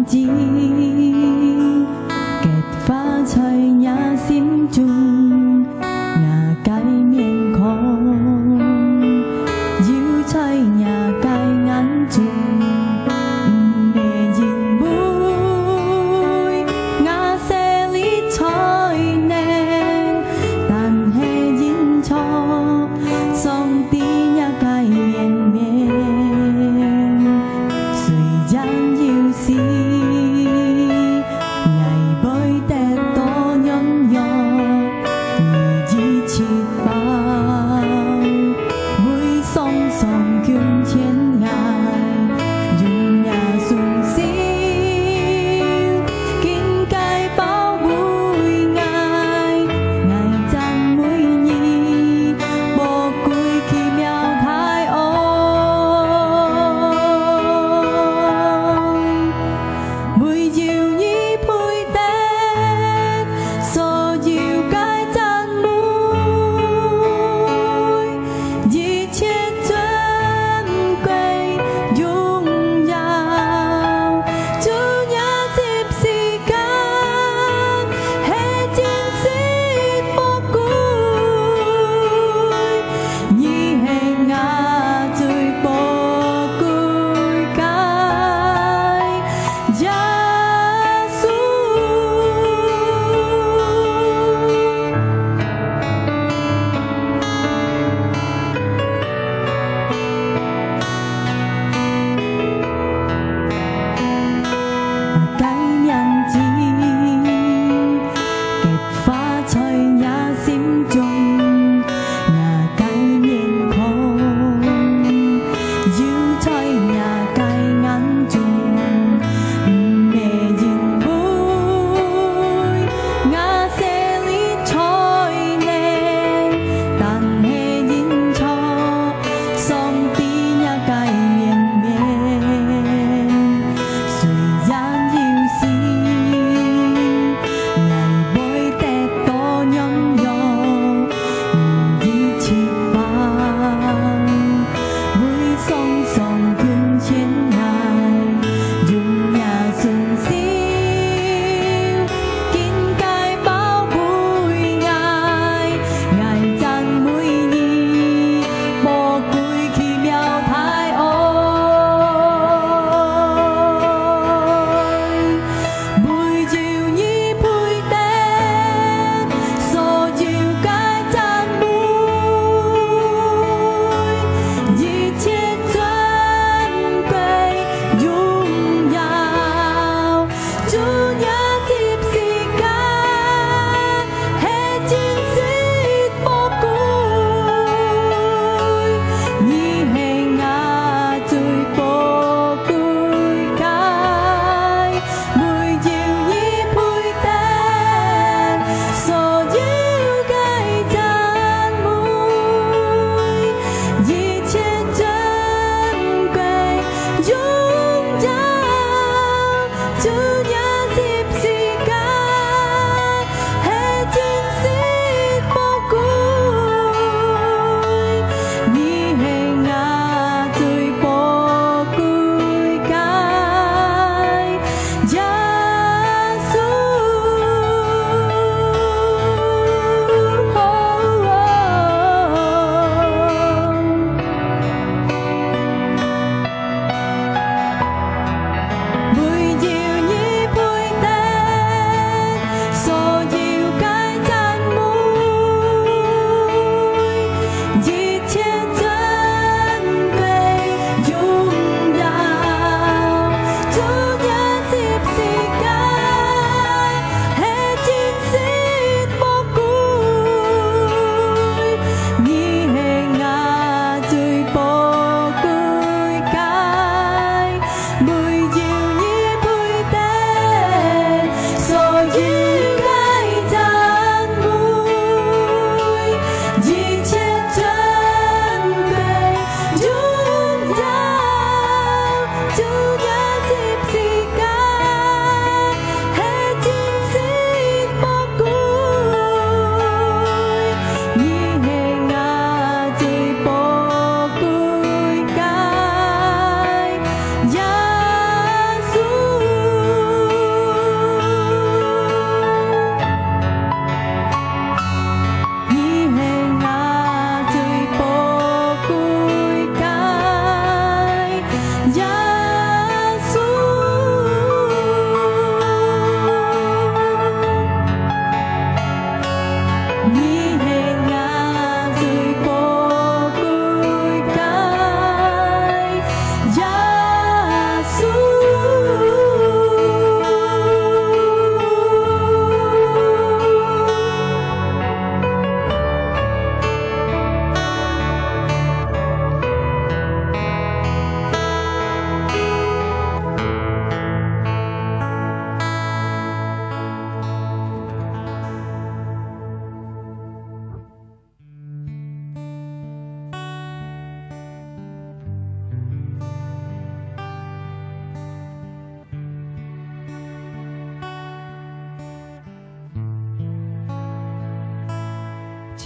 子，結花在也心中，牙界面孔，要在牙界眼中。 耶穌。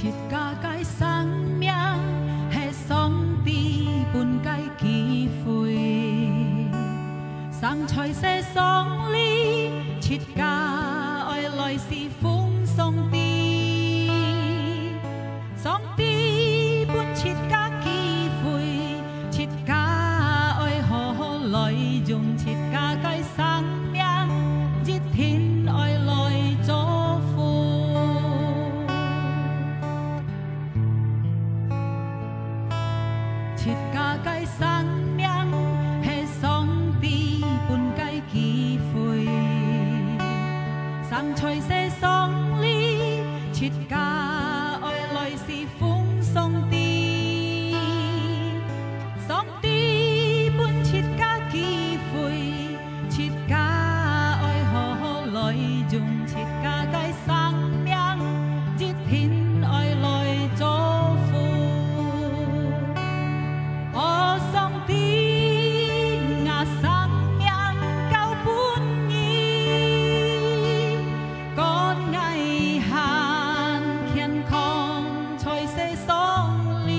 切家嘅生命係上帝本嘅機會，生在世上裏，切家愛來是奉上帝，上帝本切家機會，切家愛何來用切家嘅生命，熱天愛來做福。切家嘅生命係上帝本嘅機會，生在世上裏，切家愛來是奉上帝，上帝本切家機會，切家愛何來用切家嘅生命，熱天愛來做福。我上帝我生命夠本意，乾毅行健康在世上裏，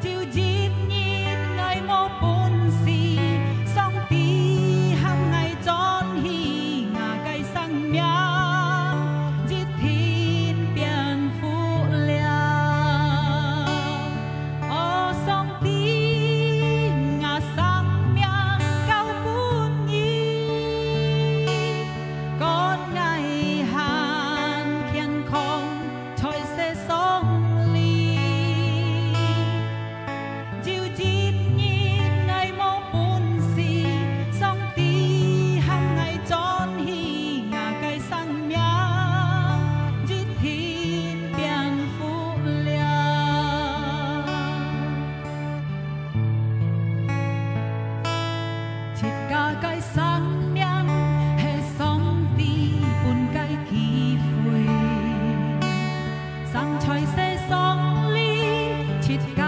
照熱熱愛無本事，上帝肯愛轉起我嘅生命，熱天變富了。我上帝我生命夠本意，乾毅行健康在世上裏，照熱熱愛無本事，上帝肯愛轉起我嘅生命，熱天變富了。切家嘅生命係上帝本嘅機會，生在世上裏，切家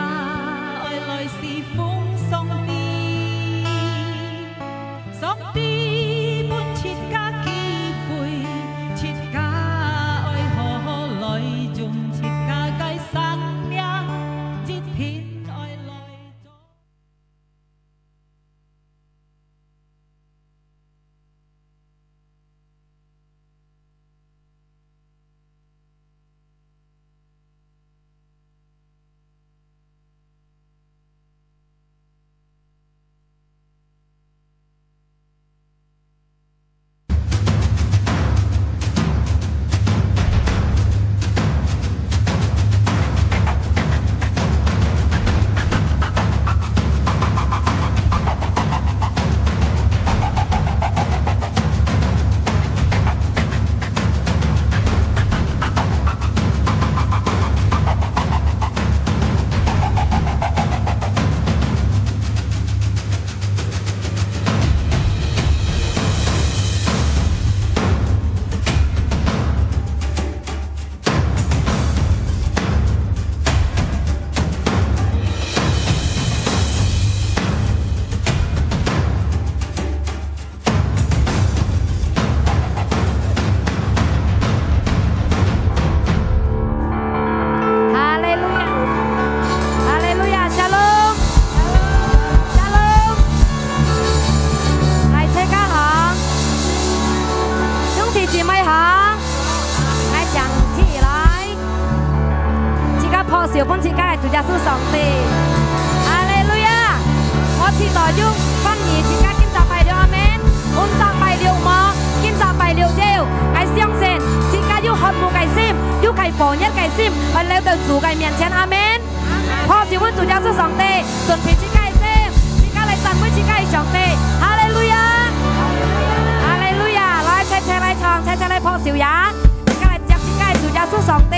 愛來是奉上帝，上帝本切家機會，切家愛何來用切家嘅生命，熱天愛來做。小本切家係主耶穌上帝，哈利路亞！我期待用方言切家建造拜了阿們，安葬拜了麼？建造拜了了，我相信切家要渴慕嘅心，要係防一嘅心，嚟嚟到主嘅面前阿們。我小本主耶穌上帝，順便切家嘅心，切家嚟讚美切家嘅上帝，哈利路亞！哈利路亞！來齊齊嚟唱，齊齊嚟破小呀！切家嚟接切家嘅主耶穌上帝。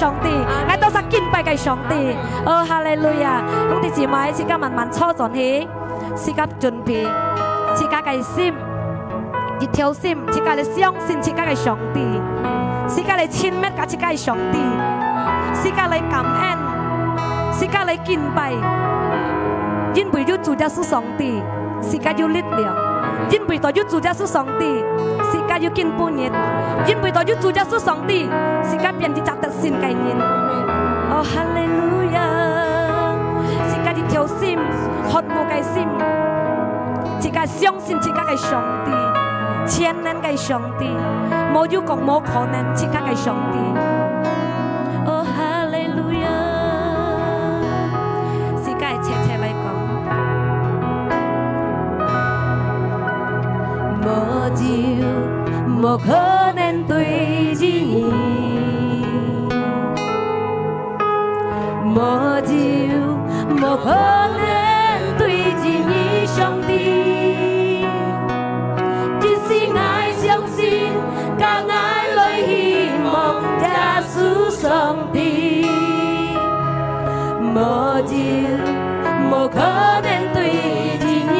上帝，我都是敬拜嘅上帝。哦，哈利路亞！兄弟姊妹，自家慢慢坐陣起，自家準備，自家嘅心，一條心，自家嚟相信自家嘅上帝，自家嚟親密嘅自家嘅上帝，自家嚟感恩，自家嚟敬拜，因為有主耶穌上帝，自家有力量。因為到有主耶穌上帝，自家有見半日；因為到有主耶穌上帝，自家變成值得信嘅人。哦，哈利路亞！自家一條心，渴慕嘅心，自家相信自家嘅上帝，全能嘅上帝，冇有講冇可能自家嘅上帝。哦，哈利路亞！自家係切切嚟講。無就無可能對治你，無就無可能對治你上帝，就是愛相信，甲愛來希望耶穌上帝，無就無可能對治你。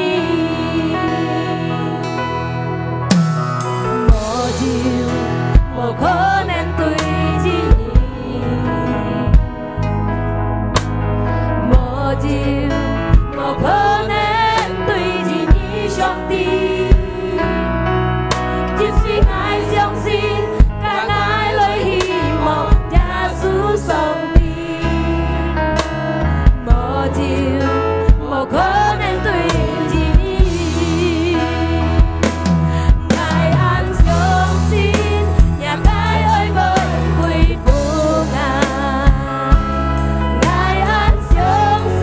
無可能對治你，無就無可能對治你上帝，就是愛相信，甲愛來希望耶穌上帝，無就無可能對治你，愛安相信。愛安相信，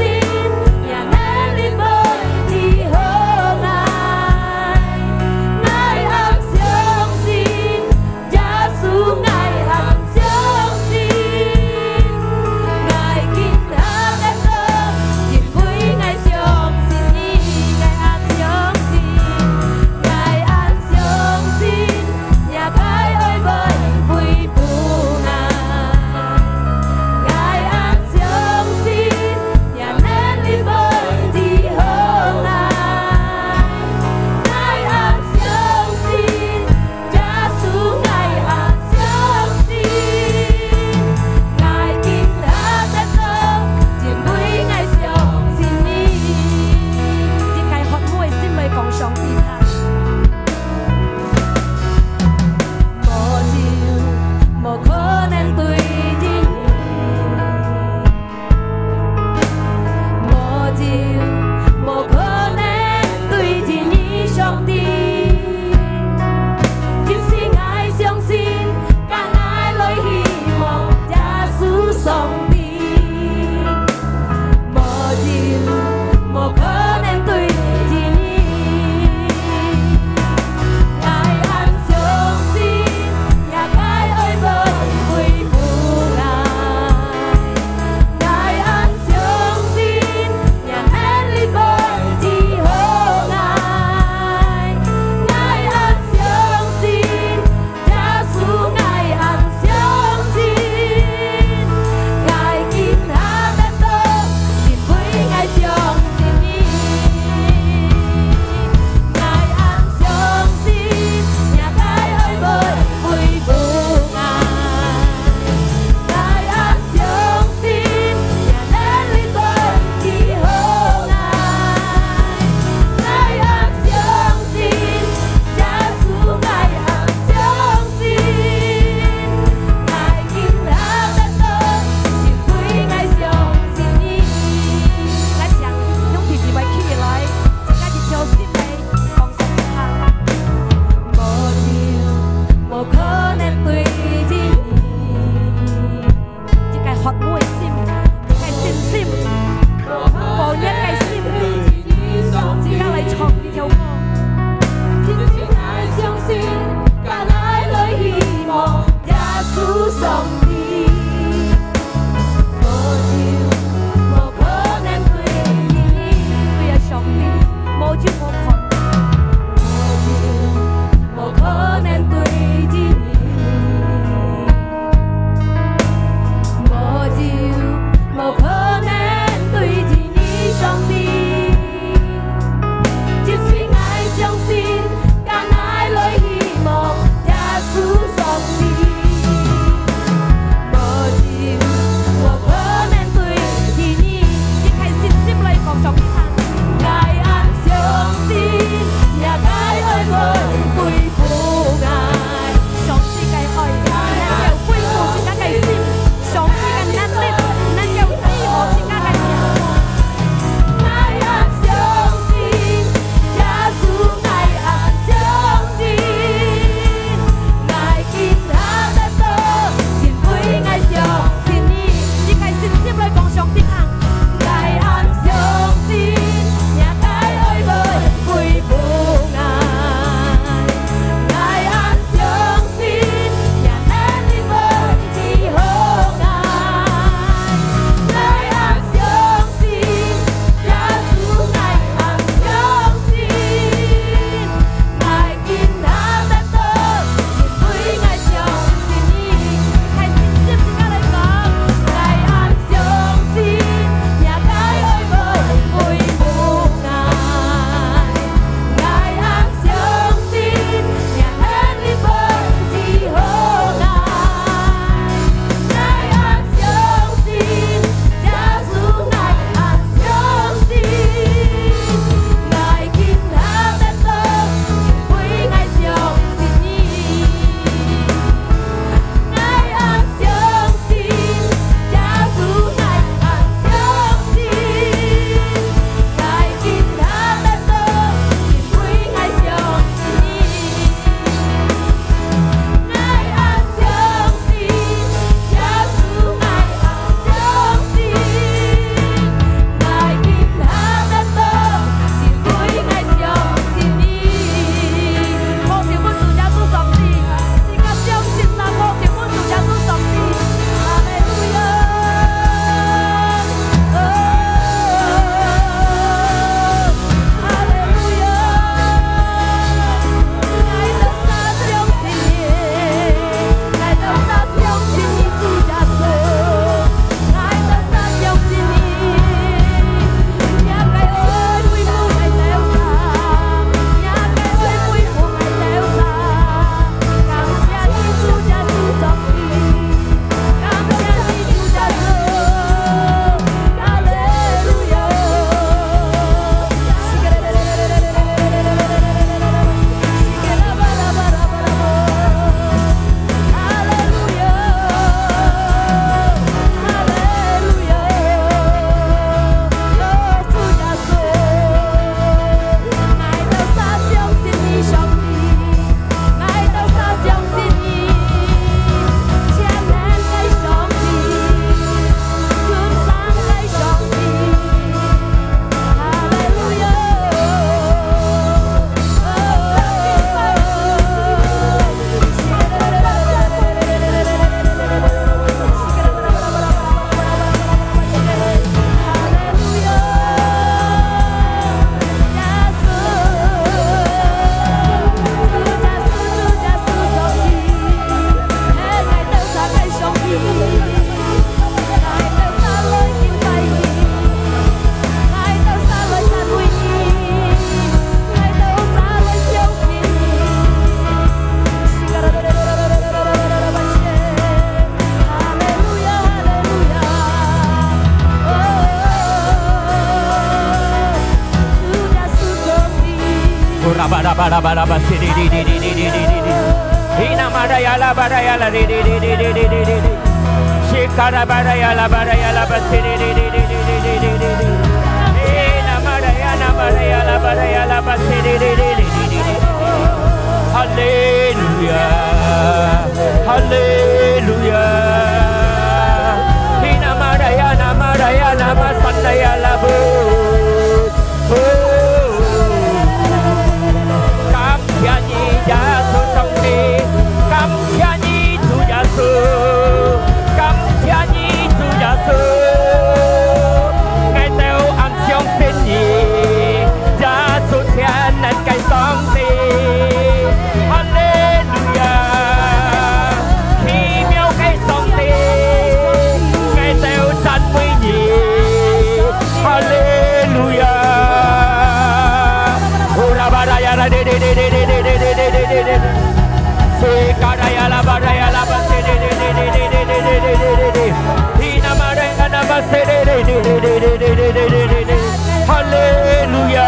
Hallelujah.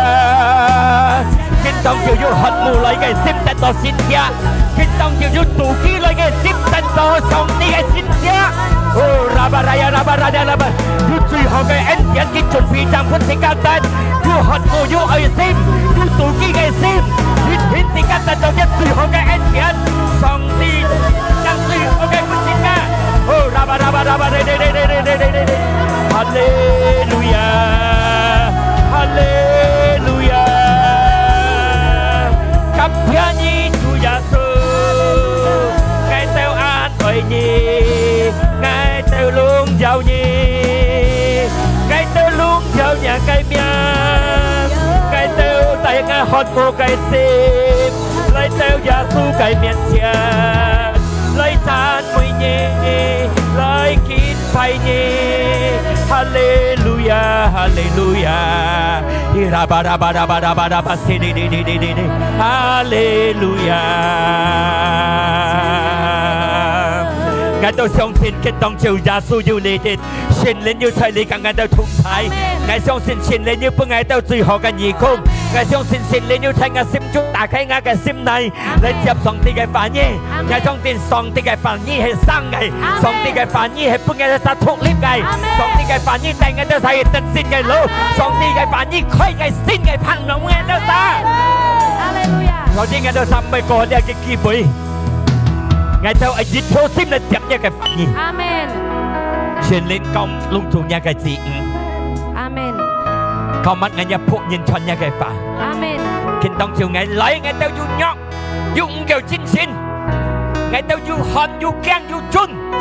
Kinh tông chiều vô hận mù lấy cái sim tên tổ xin cha. Kinh tông chiều vô tù ký lấy cái sim tên tổ xong đi cái xin cha. Oh rabaraya rabaraya rabar. Vô truy họ cái anh nhận cái chuẩn phi trang quân sinh ca tên. Vô hận mù vô ở sim. Vô tù ký cái sim. Hít hít sinh ca tên tổ nhất truy họ cái anh nhận xong đi. Đang truy họ cái quân sinh ca. Oh rabaraya rabaraya rabaraya. Hallelujah. Hallelujah. Cảm ơn Chúa Giêsu. Ngài theo an ủi nhỉ, Ngài theo luôn giàu nhỉ, Ngài theo luôn giàu nhà cây miên, Ngài theo tay Ngài hot cô cây sim, lấy theo Giêsu cây miên chia, lấy than mùi nhỉ, lấy kín phải nhỉ. Hallelujah, hallelujah. Hallelujah. Ngài tôi相信嘅當朝耶穌要嚟嘅，神靈要齊你，跟我哋同在。我相信神靈要幫我哋最後嘅義工，我相信神靈要喺我心中打開我嘅心內，嚟接上帝嘅飯衣。我相信上帝嘅飯衣係生嘅，上帝嘅飯衣係幫我哋殺脱裂嘅，上帝嘅飯衣帶我哋睇得先嘅路，上帝嘅飯衣開嘅先嘅盼望我哋打。我哋我哋三位過呢嘅機會。Ngài theo anh dịch thô sim là tiếp nhận cái phản gì. Amen. Truyền lên công lung tung nhà cái gì. Amen. Công mắt ngài nhập phụ nhìn chọn nhà cái phản. Amen. Kinh tông chiều ngài lấy ngài theo dù nhọc, dù kiểu chính xin, ngài theo dù hòn dù keng dù chun,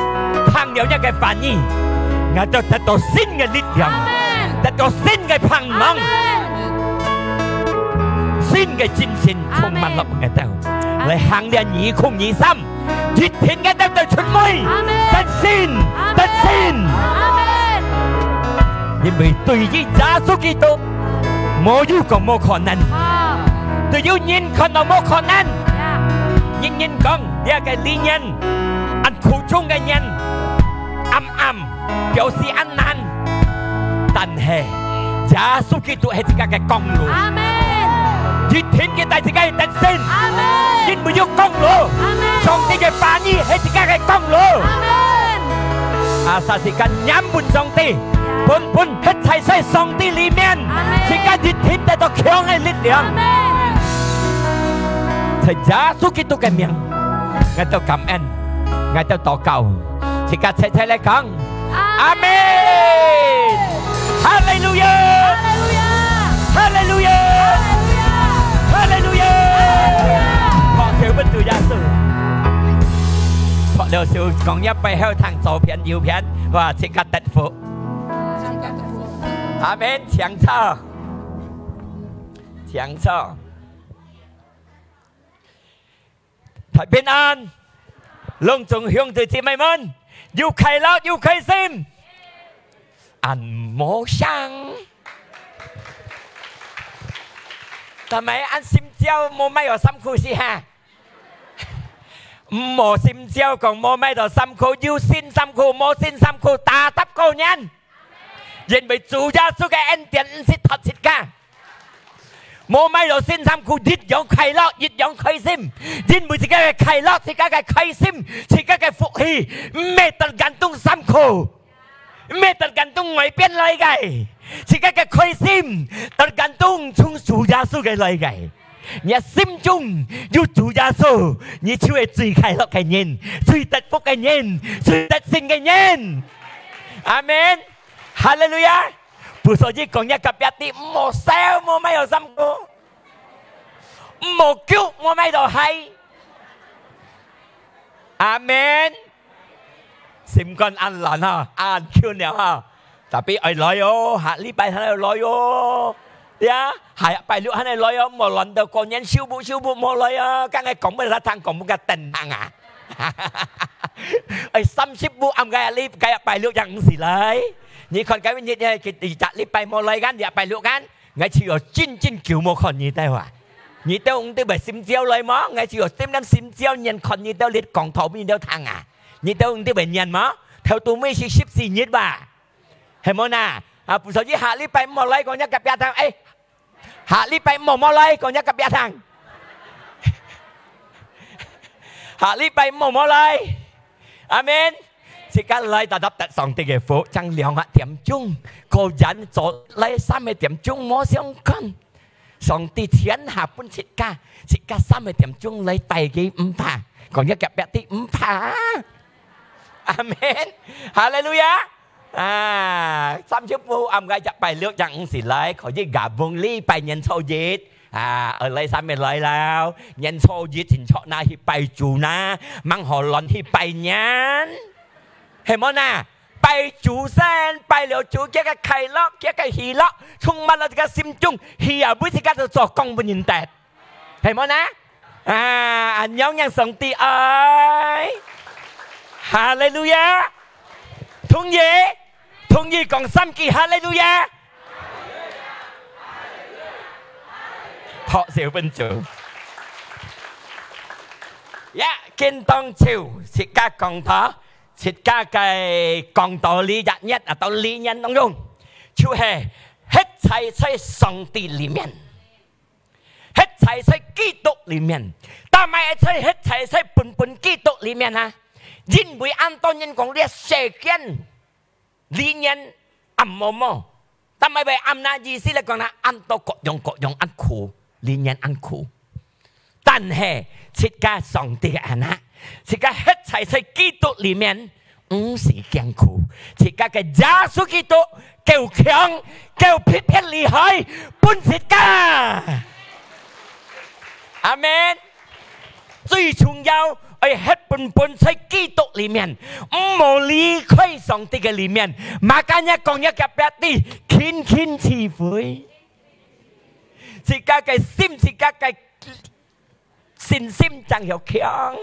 thằng nhiều nhà cái phản gì. Ngài theo thật tổ xin ngài lít gầm, thật tổ xin ngài phẳng mong, xin ngài chính xin không mang lọc ngài theo. Lại hàng liền nhị không nhị xăm. Dịch thiên ngài đem tới chuẩn môi. Tân xin. Tân xin. Nhưng vì tùy với giá số kỳ tô mô dù còn mô khả năng. Tùy dù nhìn còn là mô khả năng. Nhìn con Và cái lý nhân anh khu chung cái nhân âm biểu sĩ ăn năn tàn hệ giá số kỳ tụ hết cả cái công lũ. Dịch thiên cái tay thì cái tân sinh. Nhưng bây giờ công lũ trong cái phá nhi hết cả cái công lũ. Asa si kan nyambun song ti pun hết thảy sai song ti li men si kan dịch thiên tại đó khéo ngay lít liang. Thầy giá số kỳ tụ cái miệng ngài tao cảm ơn ngài tao tỏ cầu si kan sẽ lại con. Amen. Hallelujah. Hallelujah. Hallelujah. Họ sẽ bên từ gia sư. Họ đều sự còn nhấp bay theo thằng左片右片và sẽ cắt đất phụ. Amen. Chẳng sao. Chẳng sao. Thật bình an. Lông trùng hướng từ chị mày mơn. Dù khai lao, dù khai sim. Ăn mô sang. Tại mày ăn sim chiao mô may ở xăm khu si hà. Mô sim chiao còn mô may ở xăm khu. Dù xin xăm khu, mô xin xăm khu. Ta tắp cô nhân. Dên bởi chủ gia số cái anh tiền xích thật xích ca. 冇咪就先三佢越養快樂，越養開心，因為自己嘅快樂，自己嘅開心，自己嘅福氣，咩特感動辛苦，咩特感動外邊嚟嘅，自己嘅開心，特感動從主耶穌嘅嚟嘅。你心中有主耶穌，你就係最快樂嘅人，最得福嘅人，最得勝嘅人。阿門，哈利路亞。不所以講一個別啲冇笑冇咩有心過，冇叫冇咩就係。阿門。閃光安蘭哈，安 Q 了哈，tapi 愛來哦，下禮拜喺度來哦。呀，係拜六喺度來哦，冇輪到過年燒布冇來啊，梗係講乜啦？聽講乜嘅定行啊？30部暗嘅禮拜拜六ยังสิ來，你看今日嘅第二禮拜冇來กัน，第二拜六กัน，我只有真叫冇看你ได้話，你都唔得ไป閃照來麼？我只有閃照人看你都列講頭你都聽啊，你都唔得ไป人麼？theo tôi mới chỉ 14日吧，係冇呐？啊，不所以下禮拜冇來講一個別堂，誒，下禮拜冇來講一個別堂。下禮拜冇來，阿門。即刻嚟達到上帝嘅福，將2點鐘，個人做嚟3點鐘冇相干。上帝天下本即刻3點鐘嚟第幾5趴，講一個別啲5趴。阿門，哈利路亞。30部暗嘅จะไปเลือกอย่างสิไลขอยิ่งกับวงลี่ไปยันโชยิดอะไรซ้ำไม่ไรแล้วยันโชยิดถึงชอบนาที่ไปจูนะมังหอหลอนที่ไปยันเห็นมั้ยนะไปจูเส้นไปเหลียวจูเกี่ยวกับไข่ล็อกเกี่ยวกับหีล็อกทุ่งมันเราจะกับซิมจุงหีอ่ะวิธีการจะจอกกองบนยินแตดเห็นมั้ยนะอันยองยังส่งตีเอ้ยฮาเลลูยาทุ่งเย่同意講心記哈利路亞，學小分組，見當朝設家講堂，設家嘅講道理日日到理人當中，就係一切在上帝裏面，一切在基督裏面，但係在一切在本基督裏面啊，因為按當人講呢世間。理念暗麼？但係為暗那意思嚟講啦，暗到各樣暗苦，理念暗苦。但係設計上帝嘅人啊，設計一切在基督裡面，唔是艱苦。設計嘅耶穌基督夠強，夠撇厲害，本設計。阿門。最重要。喺本在基督裏面，唔好離開上帝嘅裏面。馬間一講一個別啲，天慈悲，自家嘅心，自家嘅信心真係強。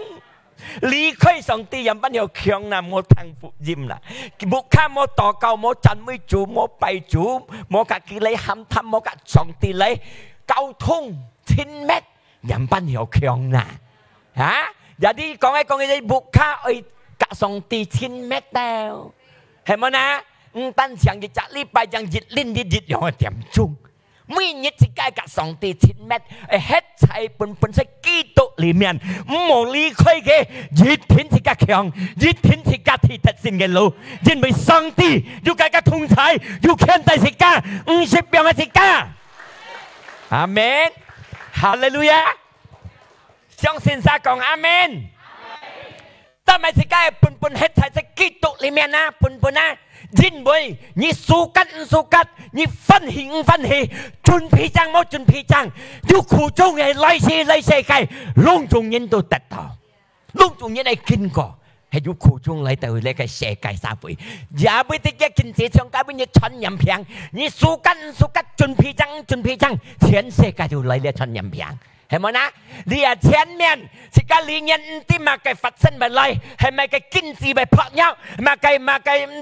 離開上帝人不要強啦，冇聽福音啦，冇看冇禱告，冇讚美主，冇拜主，冇กับ佢嚟喊探，冇กับ上帝嚟溝通親密，人不要強啦，jadi kong ini buka kat song ti chin met tao, hemana? Tan siang di cak lipai yang jit lin di jit yang tiam chung, minit sikai kat song ti chin met, het sai pun sai kitu limian, mau li koi ke jit tin sikai kyang, jit tin sikai ti tat sin ke lu, jin bei song ti, you kai kat thung sai, you can tai sikai, sip yang sikai, amen, hallelujah.相信撒講阿門，但係自己本喺在基督裡面啊，本啊，因為你屬吉，你分氣，準備章冇準備章，要苦中嘅來世界，隆重人都得到，隆重人係經過，係要苦中嚟到呢個世界社會，也唔得嘅見者上界邊嘅傳人平，你屬吉，準備章，全世界就嚟呢傳人平。係咪นะ你前面是個理念啲嘛嘅發生咪嚟，係咪嘅經濟咪撲nhau，嘛嘅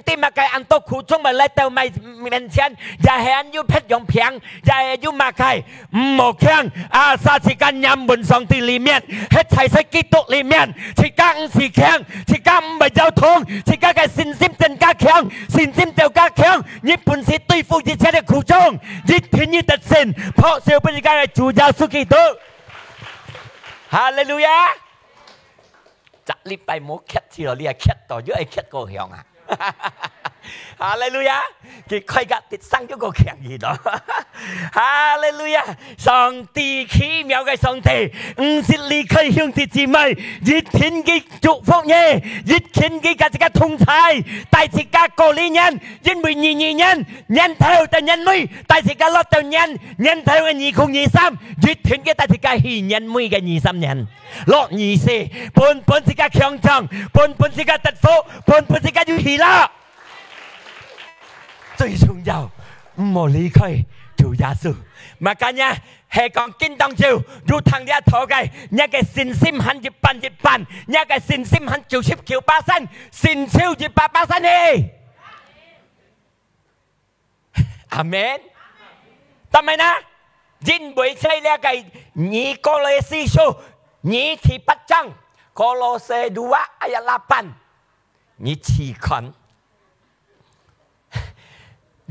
啲嘛嘅安多苦衷咪嚟到咪面前，就係安要撇用平，就係要嘛嘅唔好強啊！撒是個人門上帝裡面，喺齊世基督裡面，是個唔是強，是個唔係交通，是個嘅信心更加強，信心就加強，你本是對付一切的苦衷，一天一得勝，破少不是個主耶穌基督。哈利路亞！จะรีบไปโมแคทที่เราเรียกแคทต่อเยอะไอ้แคทก็เหี่ยวอ่ะฮาเลลูยากี่ใครก็ติดสั่งเยอะก็แข็งอีกเนาะฮาเลลูยา上帝奇妙嘅上帝唔是離開兄弟姊妹一天嘅祝福嘢一天嘅嘅同在但是嘅個理念因為人頭但人妹但是嘅落到人頭嘅2窮2三一天嘅但是嘅係人妹嘅2 3人落24本是嘅強壯本是嘅得福本是嘅要喜樂最重要唔好離開主耶穌makanya 係講經當中如同呢一套嘅一個信心很一般一般一個信心很99%信超100%呢阿們ทำไมนะยินบ่อยใช่แล้วไงนี่โคโลสีสูนี่ที่ปัจจังโคโลเซ2 ayat 8นี่ชี้คน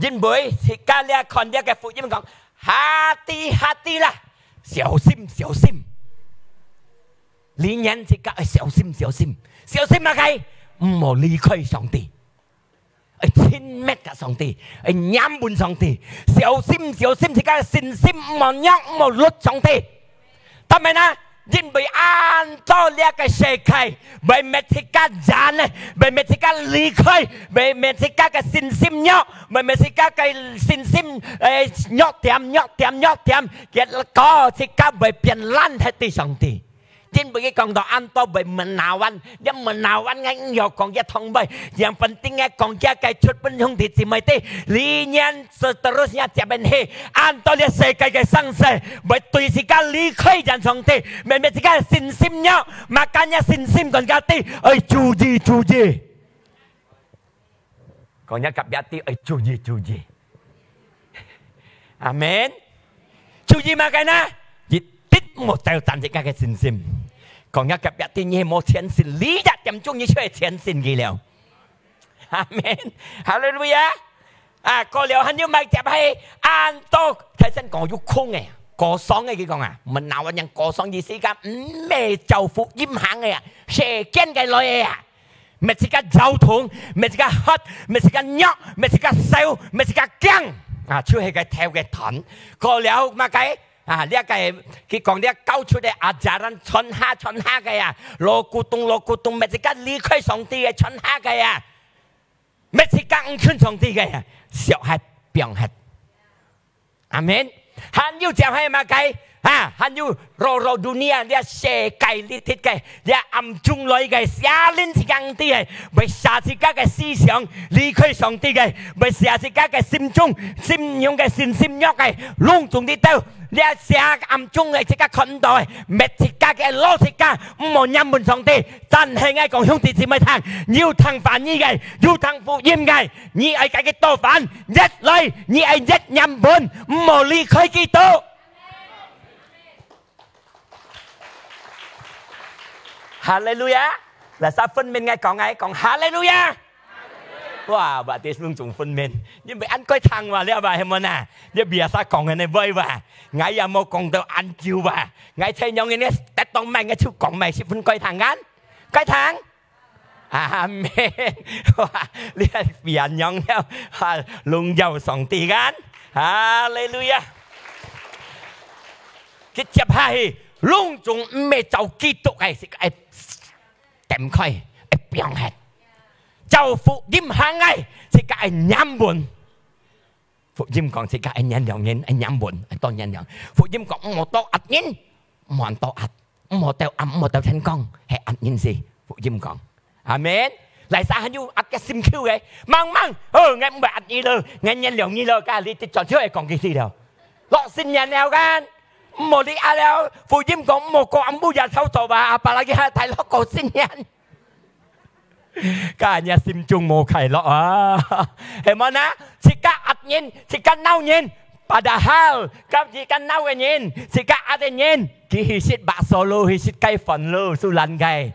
ยินบ่อยที่การเรียกคนเรียกแกฟูยิน講hati啦小心理念是講小心乜嘅唔好離開上帝親密嘅上帝仰慕上帝小心是講信心唔好仰慕律上帝ทำไมนะยินไปอ่านต่อเรียกเสกไปเมติกาจานไปเมติกาลีคอยไปเมติกากับสินซิมเนาะไปเมติกากับสินซิมเนาะเทียมเกิดก็สิกาไปเปลี่ยนล้านให้ตีสองตียินไปกองต่ออันต่อไปเหมือนนาวันยังเหมือนนาวันไงหยอกกองแกทองไปยังเป็นติ้งไงกองแกไก่ชุดเป็นหงติดสิไม่ตีลีเนียนseterusnyaจะเป็นเฮอันต่อเรียกเสกกับสังเสไปตุยสิกาลีคอยจันสองตีไม่เมติกาสินซิมเนาะmakanyaสินซิมก่อนกาตีจูจีก่อนกับยาตีจูจีอาเมนจูจีมากันนะยิดติดหมดแต่ตันสิกากับสินซิมก่อนกับยาตีนี่หมดเทียนสินลีจัดจำจุงนี่ช่วยเทียนสินกี่แล้วอาเมนฮาเลลูยาก็แล้วฮันยูมาจับให้อ่านโต睇真講要空嘅過爽嘅佢講啊唔鬧人過爽意思㗎咩就福音行嘅啊蛇驚嘅女嘅啊咩是個交通咩是個黑咩是個肉咩是個燒咩是個驚出去嘅跳嘅彈過了嘛計呢一個佢講呢一交出嚟阿家人春夏嘅啊羅古東咩是個離開上帝嘅春夏嘅啊咩是個唔ขึ้น上帝嘅啊小孩病孩阿門ฮันยูจะให้มาไกฮันยูโรดุนียเรียเสกไก่ลิทิดไก่เรียอัมจุงลอยไก่เสียลิ้นสิกังตีไก่ไปเสียสิกาไก่思想離開上帝ไก่ไปเสียสิกาไก่心中心用ไก่信心喐ไก่ลงตรงที่เต้าเรียเสียอัมจุงไก่สิกาคนต่อยเม็ดสิกาไก่ล้อสิกา唔好仰慕上帝真係嗌講兄弟姊妹聽要聽反義嘅要聽福音嘅你係計嘅多反一嚟你係一仰慕唔好離開基督哈利路亞，嗱，三分面嘅講哈利路亞，哇，話啲兩種分面，你咪按佢唱話，你話係咪啊？你別曬講人哋威話，我又冇講到按照話，我聽有人咧得當咩嘅出講咩，是分佢唱緊，佢唱，阿咩，哇，你係別人用了，係龍遊上帝緊，哈利路亞，佢接下去。隆重唔係就基督係點開係變係就福音行係是個係仰慕福音講是個係人兩人係仰慕係當人兩福音講唔好多壓人唔好多壓唔好掉暗唔好掉天光係壓人事福音講阿們嚟晒係要壓嘅心 Q 嘅มั่ง我唔係壓你咯我人兩你咯㗎你直接出嚟講幾時咯落線人了㗎冇啲阿了福音講冇個阿母日頭做吧，阿爸拉嘅係睇落個先人。cả nhà sim chung mau khai lo mana jika adnyin jika naunin padahal kau jika naunin jika adnyin ki hisit bak solo hisit kai phần lo sulan kai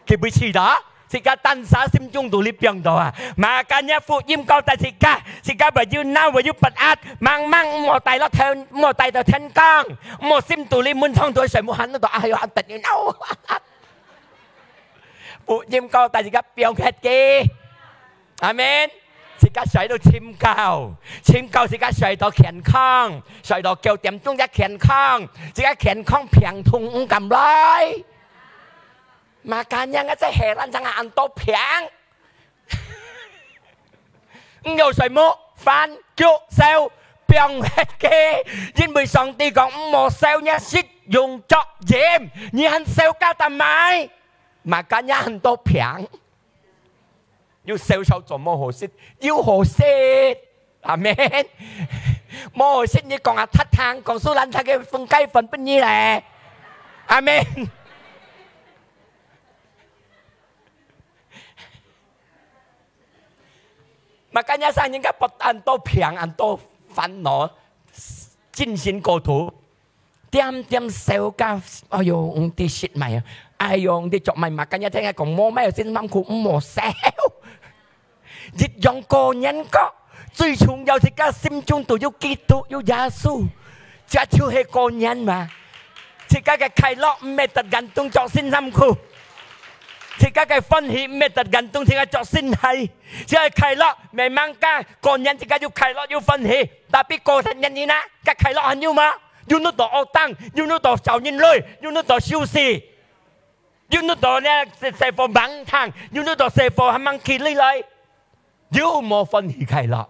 ki bisi đó jika tan sa sim chung tu lipiang đó makanya phụ im kau ta jika baju nau baju patat mang mau tai lo theo mau tai tao thiên cang mau sim tu li mun thong tu sợi mu hắn nó ayo ăn tận như nau phụ chim câu tại vì các pion hết kia, amen. Thì các sợi đồ chim câu thì các sợi đồ khèn khang, sợi đồ kêu tiệm trung giá khèn khang, thì các khèn khang phiền thùng cầm lại, mà cá nhân cái hệ lan chẳng ăn tốt phiền, nhiều sợi mũ phan chụp sale pion hết kia, nhưng bị sòng ti còn một sale nhá xích dùng cho dêm, như anh sale cao tầm mai. mà cả nhà很多平，要銷售做冇好食，要好食，阿們。冇好食，你講下七趟，講蘇蘭塔嘅風雞粉不呢咧，阿們。mà cả nhà sang những cái bậc ăn tô phiền ăn tô烦恼，進行過度，點燒咖，哎呦，啲shit咪啊！ai用đi chọn mày mà cả nhà thấy còn mua mấy xin mắm cũng mua xéo dịch dòng cô nhân có truy chung nhau thì cả sim chung tụi yêu Kitô yêu Giêsu cha chưa hề cô nhân mà thì cả cái khai lọ mẹ tật gần tung cho xin năm khu thì cả cái phân hỷ mẹ tật gần tung thì cả cho xin hay thì cái khai lọ mẹ mang cả cô nhân thì cả yêu khai lọ yêu phân hỷ tapi cô thân nhân như na cái khai lọ hình như mà yêu nó tổ ô tăng yêu nó tổ giàu nhân lôi yêu nó tổ siêu xì yêu nó tổ nè xe phô bắn thang yêu nó tổ xe phô mang kỳ lấy yêu một phân hỷ khai lọ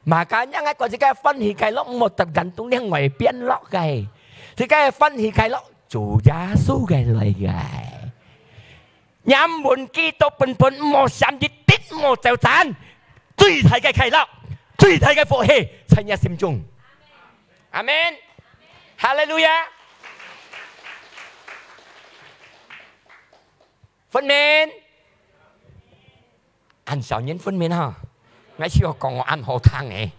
mà cả những cái còn cái phân hỷ khai lọ một tập gần tung đi ngoài biên lọ cái thì cái phân hỷ khai lọ chủ Giêsu cái lời cái nhắm buồn Kitô bần một sám dịch tít một tèo tán tùy thấy cái khai lọ tùy thấy cái phổ hề thay nhà sim chung amen hallelujah phân mến ăn sao nhân phân mến hả ngay chưa còn ăn hồ thang này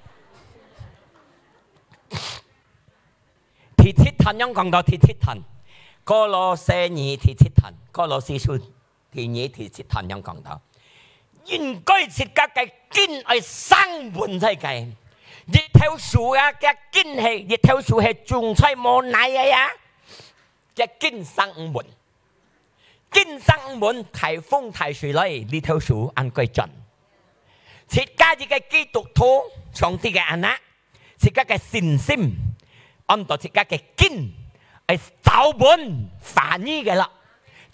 thì thiết thần nhân còn đó thì thiết thần có lo xe nhị thì thiết thần có lo sĩ xuân thì nhị thì thiết thần nhân còn đó nhưng cái thiết các cái kinh ở sang buồn thế cái dịch theo số cái kinh hệ dịch theo số hệ trùng xoay môn này á cái kinh sang buồn kinh sang buồn台風台水來呢條數按規準設家己嘅基督徒上帝嘅安那設家嘅信心按到設家嘅經係照本反義嘅啦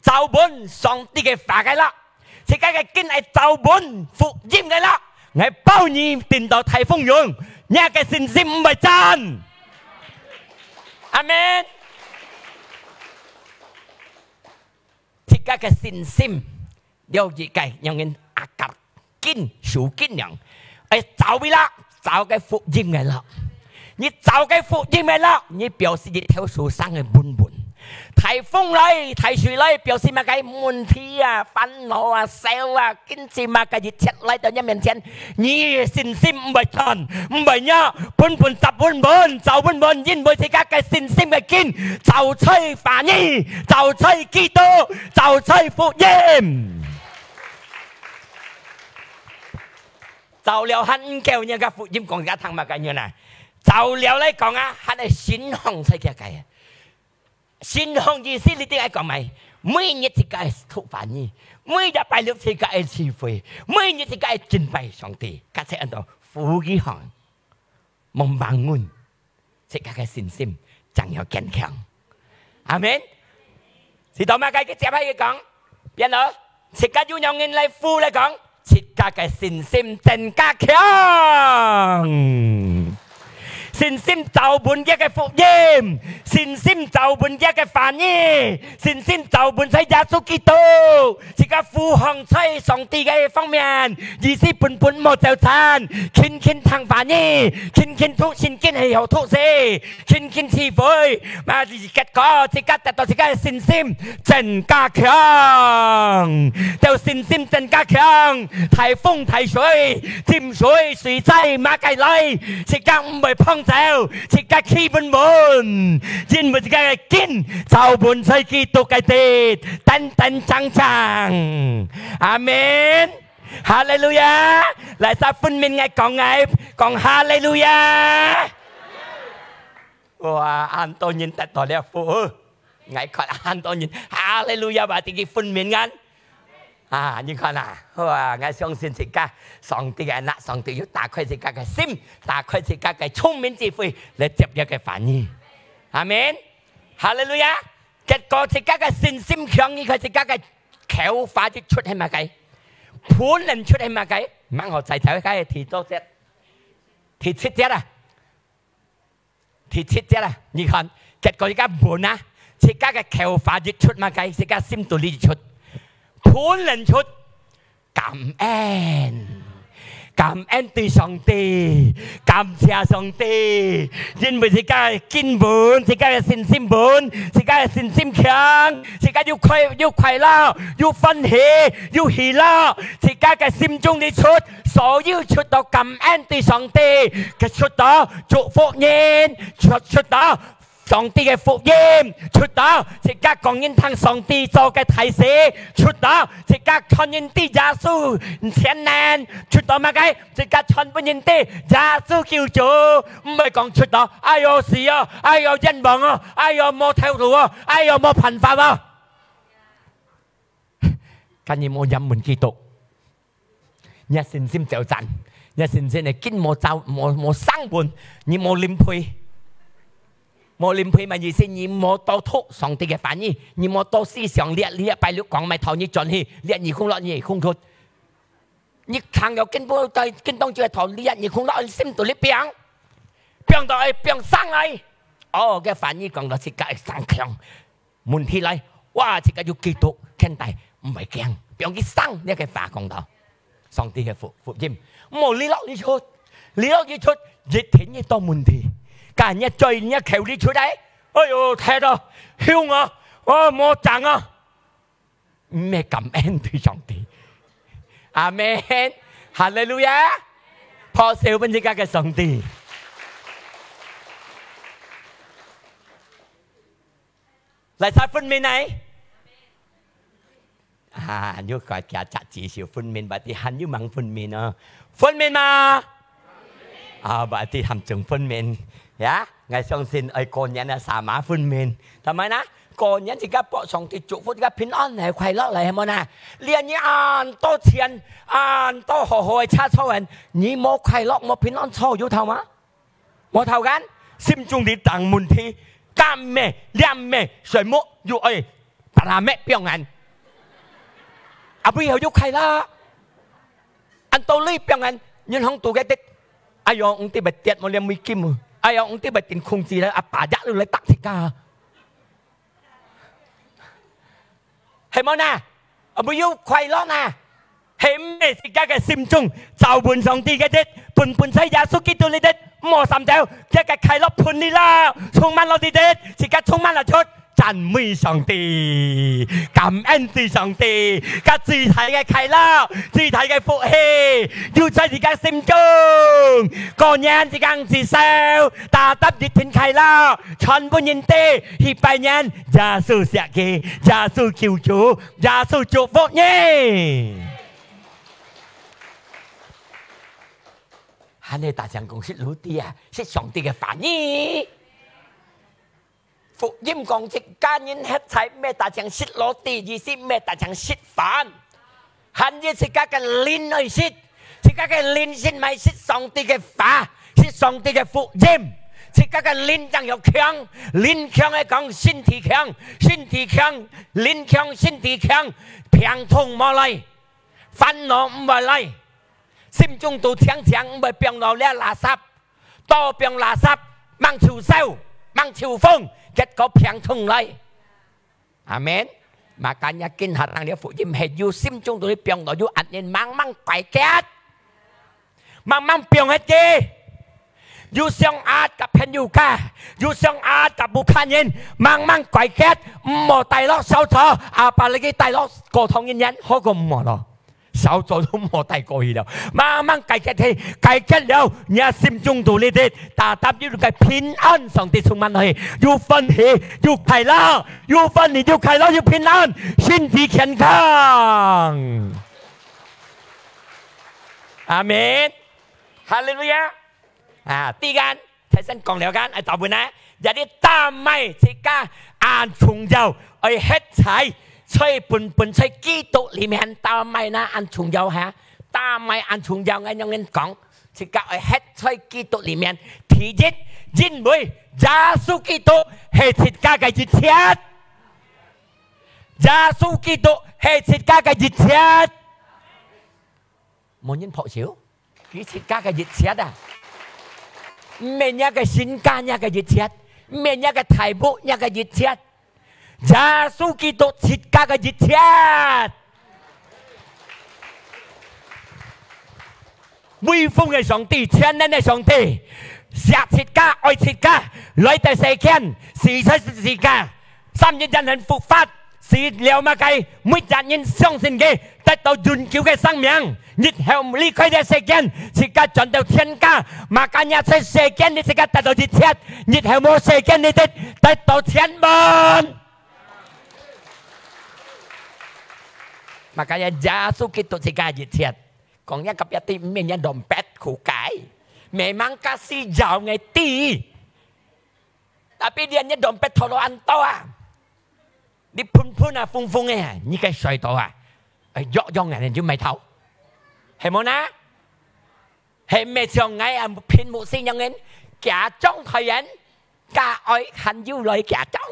照本上帝嘅法嘅啦設家嘅經係照本福音嘅啦係包你電到台風用你嘅信心唔係真阿們thiết các cái信心điều gì cái những người cắt kinh số kinh những ấy giáo bị lạ giáo cái phục音嘅啦你giáo cái phục音嘅啦你表示你theo số sang嘅buồn buồn台風來台水來表示乜cái問題啊煩惱啊笑啊經濟乜cái熱切來到你面前你信心唔係真唔係呀本十本就本因為設các cái信心嘅經就吹反義就吹基督就吹福音就了很叫人家福音講嘅堂乜嘅樣啊就了嚟講啊係你信仰世界嘅信仰意思你點解講咪？每日自己突發呢，每日拜六自己聚會，每日自己敬拜上帝，加上喺度富裕行，冇忙亂，自己嘅信心更有堅強。阿們，是到乜嘅接喺佢講，邊度？自己要用人嚟富嚟講，自己嘅信心更加強。信心就本一嘅福音，信心就本一嘅反應，信心就本喺耶穌基督，而家富行喺上帝嘅方面，意思本冇就產，傾ทาง反應，傾ทุกสิ่ง係有ทุก事，傾智慧，嘛結果而家達到而家嘅信心增加強，就信心增加強，颱風颱水，沾水水劑馬計嚟，而家唔係碰走，而家氣本滿，因為而家嘅堅就本在基督嘅地，等長長，阿門。哈利路亞，嚟曬分面嘅講哈利路亞。哇，安多人得到了福，ไง看安多人哈利路亞話自己分面กัน你看啦，哇，我相信自家上帝嘅那上帝要打開自家嘅心，打開自家嘅聰明智慧嚟接入嘅反應，阿門，哈利路亞。結果自家嘅信心強，佢自家嘅口發啲出係乜計？盤能出係乜計？มั่ง我仔睇下ที多隻，ที七隻啊，ที七隻啊，你看結果而家盤啊，自家嘅口發啲出乜計？自家心度呢出。盤能出感恩對上帝，感謝上帝，因為自家嘅根本，自家嘅信心本，自家嘅信心強，自家要快樂，要歡喜，要喜樂，自家嘅心中的出，所要出到感恩對上帝，嘅出到祝福人，出到上帝嘅福音，出到即刻講人聽上帝做嘅提示，出到即刻傳人啲耶穌前難，出到乜嘅？即刻傳俾人啲耶穌叫做，唔係講出到，哎呦事啊，哎呦人亡啊，哎呦冇條路啊，哎呦冇辦法啊，跟住冇入門基督，一信心就賺，一信心係堅冇走冇生本，你冇領配。冇領配咪意思，你冇多吐上帝嘅反應，你冇多思想你拜六講咪頭你進去，你空落你空出，你行有根本對跟當住係頭你空落心度你病到係病生嚟，嘅反應講到自己係生強，問題嚟，哇自己要基督天大唔係驚，病佢生呢個話講到，上帝嘅福音，冇你落你出，越聽越多問題。干一追一求你出嚟，哎呦睇到香啊，我冇賺啊，咩感恩對上帝，阿門，哈利路亞，破少本自家嘅上帝，嚟晒分面嚟，要個家宅至少分面，或者喊要問分面啊，分面嘛，或者ทำจึง分面。我相信個人啊三馬分面，係咪นะ？個人自己博上帝祝福，自己平安嚟快樂嚟，係咪นะ？連你按多錢，按多好好嘅差錯人，你冇快樂冇平安錯要頭嗎？冇頭緊，心中啲大問題，幹咩、兩咩、誰冇要把咩表人，背後要快樂，按道理表人，人行到嘅啲，哎呦，我哋咪跌冇兩美金啊！哎呀，我哋咪電控制咧，阿爸一路嚟打自家，係冇呢？唔要快樂呢？係咩？自家嘅心中就本上帝嘅啲，本在耶穌基督你啲，冇心掉，一個快樂盤你啦，充滿落啲啲，自家充滿落出。讚美上帝，感恩對上帝，個肢體嘅快樂，肢體嘅福氣，要在自己心中，個人之間至少打得熱天快樂，傳播人哋去拜人，耶穌錫嘅，耶穌救主，耶穌祝福你。喺你大聲講識老啲啊，識上帝嘅反應。福音講直家人一齊咩大將識攞啲意思咩大將識飯，恨於自家嘅靈去識，自家嘅靈先咪識上帝嘅法，識上帝嘅福音，自家嘅靈就有強，靈強係講身體強，身體強，靈強身體強，病痛冇嚟，煩惱唔係嚟，心中都強唔係病到咧垃圾。多變垃圾，掹潮收，掹潮風，結果平通嚟。阿們，mà cả nhà kinh hạt năng địa phụ im hệ yêu sim chung tụi piong đó yêu ăn nên mang quậy két, mang piong hết đi, yêu sang átกับเพนยูกาyêu sang átกับบุคคลยินmang quậy két, mò tay lót sáu thọ, à bà lấy cái tay lót cổ thông nhân họ có mò đó. Sao cho nó mò tay coi gì đâu mang cải kết thì cải kết đâu nhà sim chung tụ li đi ta tập yêu cái bình an song ti chung man hơi yêu phân thì yêu khai la yêu phân thì yêu khai la yêu bình an xin thì健康 Amen Hallelujah tí gan thầy xin còn liệu gan ai tao bữa nay giờ đi ta mày chỉ cả an chung dầu ai hết trái chơi bún chơi kỹ tục里面ta mày na ăn chung dầu hả ta mày ăn chung dầu ngay nhông nên講chỉ cả hết chơi kỹ tục里面thì giết因為耶穌基督係設計嘅一切耶穌基督係設計嘅一切冇人破少佢設計嘅一切啊唔係一個新家一個一切唔係一個台北一個一切耶穌基督設計嘅一切，威風嘅上帝，全能嘅上帝，錫設計、愛設計，來第四天，時出時間，三日人復活，是了乜計？每日人相信嘅，得到永久嘅生命，日後離開嘅世間，設計轉到天家，mà cả nhà在世間你設計得到一切，日後冇世間你得到天門。Makanya Yesus Kristus jika jiat, kongnya kepiati menya dompet kukai, memang kasih jauh ngeti, tapi dia nya dompet tholoan toa, di pun phung như cái sợi toa, dọ ngày chứ mày thấu, hay món á, hay mẹ chồng ngay à pin một sinh nhân ấy, cả trong thời gian, cả ơi hành du lời cả trong,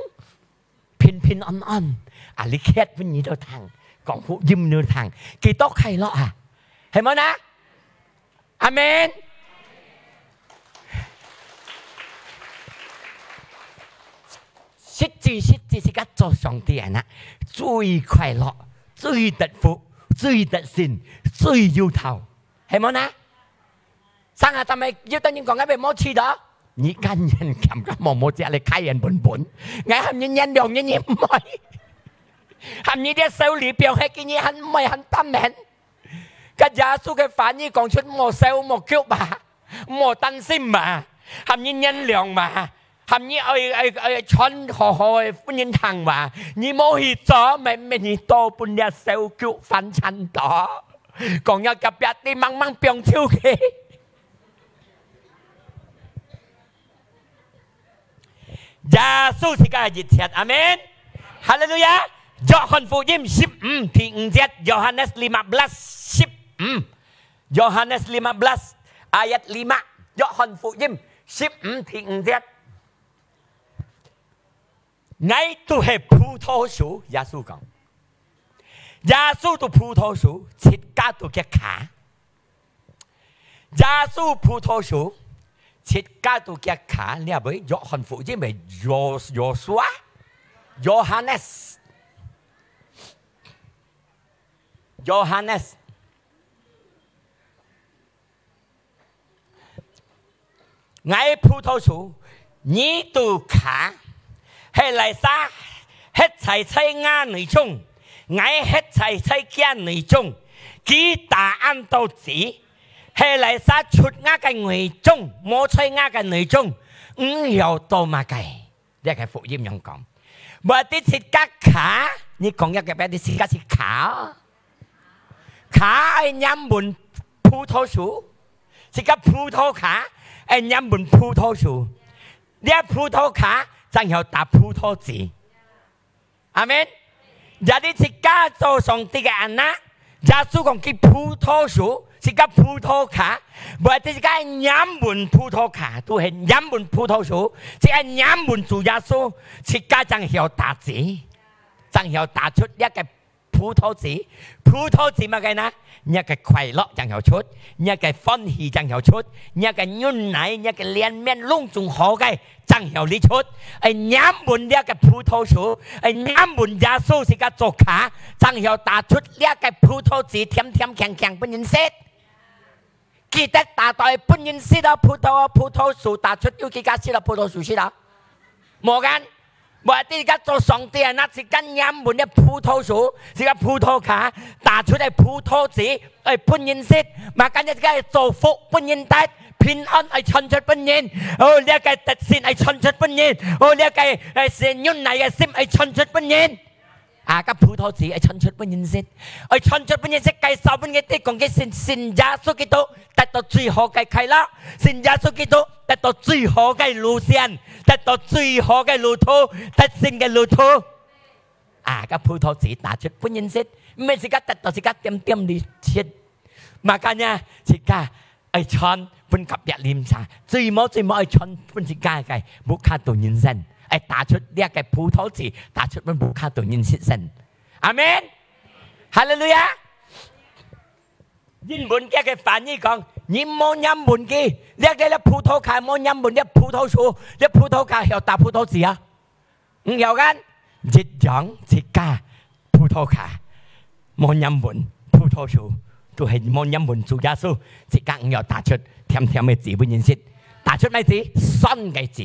pin on, à lý khét với nhị đâu thằng. Còn phụ dùm nửa thằng kỳ tốt hay lọ à hay món á Amen Xích chi các cho song tiền á最快樂最得福最得善最要頭係冇นะ生下但係要等於講緊俾摩黐đó nhị can nhân cảm các mồm một lại khai nhân bẩn ngày hôm nhân đồng nhân mỏi hành như啲修理表係嘅嘢很唔係很單名，個耶穌嘅反應講出冇修冇腳嘛，冇擔心嘛，行như nhân量嘛，行như穿好好嘅歡迎堂嘛，你冇去咗咪你多半日修腳反親咗，講有特別啲掹變超嘅，耶穌係個熱切，阿們，哈利路亞。Yohan Fuim 15 thì 5 Yohanes 15 15 Yohanes 15 ayat 5 Yohan Fuim 15 thì 5 Ngay tu hệ phù thô sú Giê-xu講Giê-xu tu phù thô sú Chít ca tu kia khá Giê-xu phù thô sú Chít ca tu kia khá Nè bởi Yohan Fuim về Joshua Yohanes Johannes Ngay phù thô sú Nhí tù khá Hệ lại xa Hết chạy chạy ngã nổi chung Ngay hết chạy chạy kia nổi chung Ký tà ăn tàu chỉ Hệ lại xa chút ngã cái nổi chung Mô chạy ngã cái nổi chung Hiểu tàu mà cái Đây cái phụ dìm nhông講Bởi tí xịt các khá Như講nhắc cái bé tí xịt các xịt khá Khá ai nhắm buồn phù thô sú Chỉ có phù thô khá ai nhắm buồn phù thô sú Để phù thô khá Chẳng hiểu ta phù thô gì Amen Jadi chỉ có cho song tí cái anh á Giê-xu còn cái phù thô sú Chỉ có phù thô khá Bởi chỉ có ai nhắm buồn phù thô khá Tôi hay nhắm buồn phù thô sú Chỉ ai nhắm buồn chủ Giê-xu Chỉ có chẳng hiểu ta gì Chẳng hiểu ta chút Để cái phù 葡萄籽，葡萄籽乜嘅呢？一個快樂正有出，一個歡喜正有出，一個牛奶，一個連綿隆重好嘅正有呢出。飲滿呢個葡萄樹，飲滿耶穌是個作卡，正有打出呢個葡萄籽甜甜強強不認識。記得打到不認識到葡萄樹打出有幾家識到葡萄樹識到？冇緊。我哋而家做上帝啊，那是跟飲滿嘅葡萄樹，是個葡萄卡打出嚟葡萄籽，半認識，嘛跟住而家做福半認得，平安係傳出半認，哦呢個特善係傳出半認，哦呢個善恩嚟嘅心係傳出半認，啊個葡萄籽係傳出半認識，係傳出半認識，介紹半嘅啲講嘅善耶穌基督得到最好嘅快樂，善耶穌基督得到最好嘅路線。得到最好嘅路途，得勝嘅路途。啊，個葡萄籽打出半認識，唔係自家得到自家點點地切。Makanya自家愛穿半及日念茶，最冇愛穿半自家嘅木卡度人生，愛打出呢一個葡萄籽，打出半木卡度人生。阿門，哈利路亞。英文嘅翻譯講。你冇飲滿嘅，呢個葡萄卡冇飲滿啲葡萄樹，啲葡萄卡有打葡萄籽啊？唔有間，一樣一家葡萄卡冇飲滿葡萄樹，都係冇飲滿主耶穌，一家唔有打出甜甜嘅字不認識，打出咩字？酸嘅字、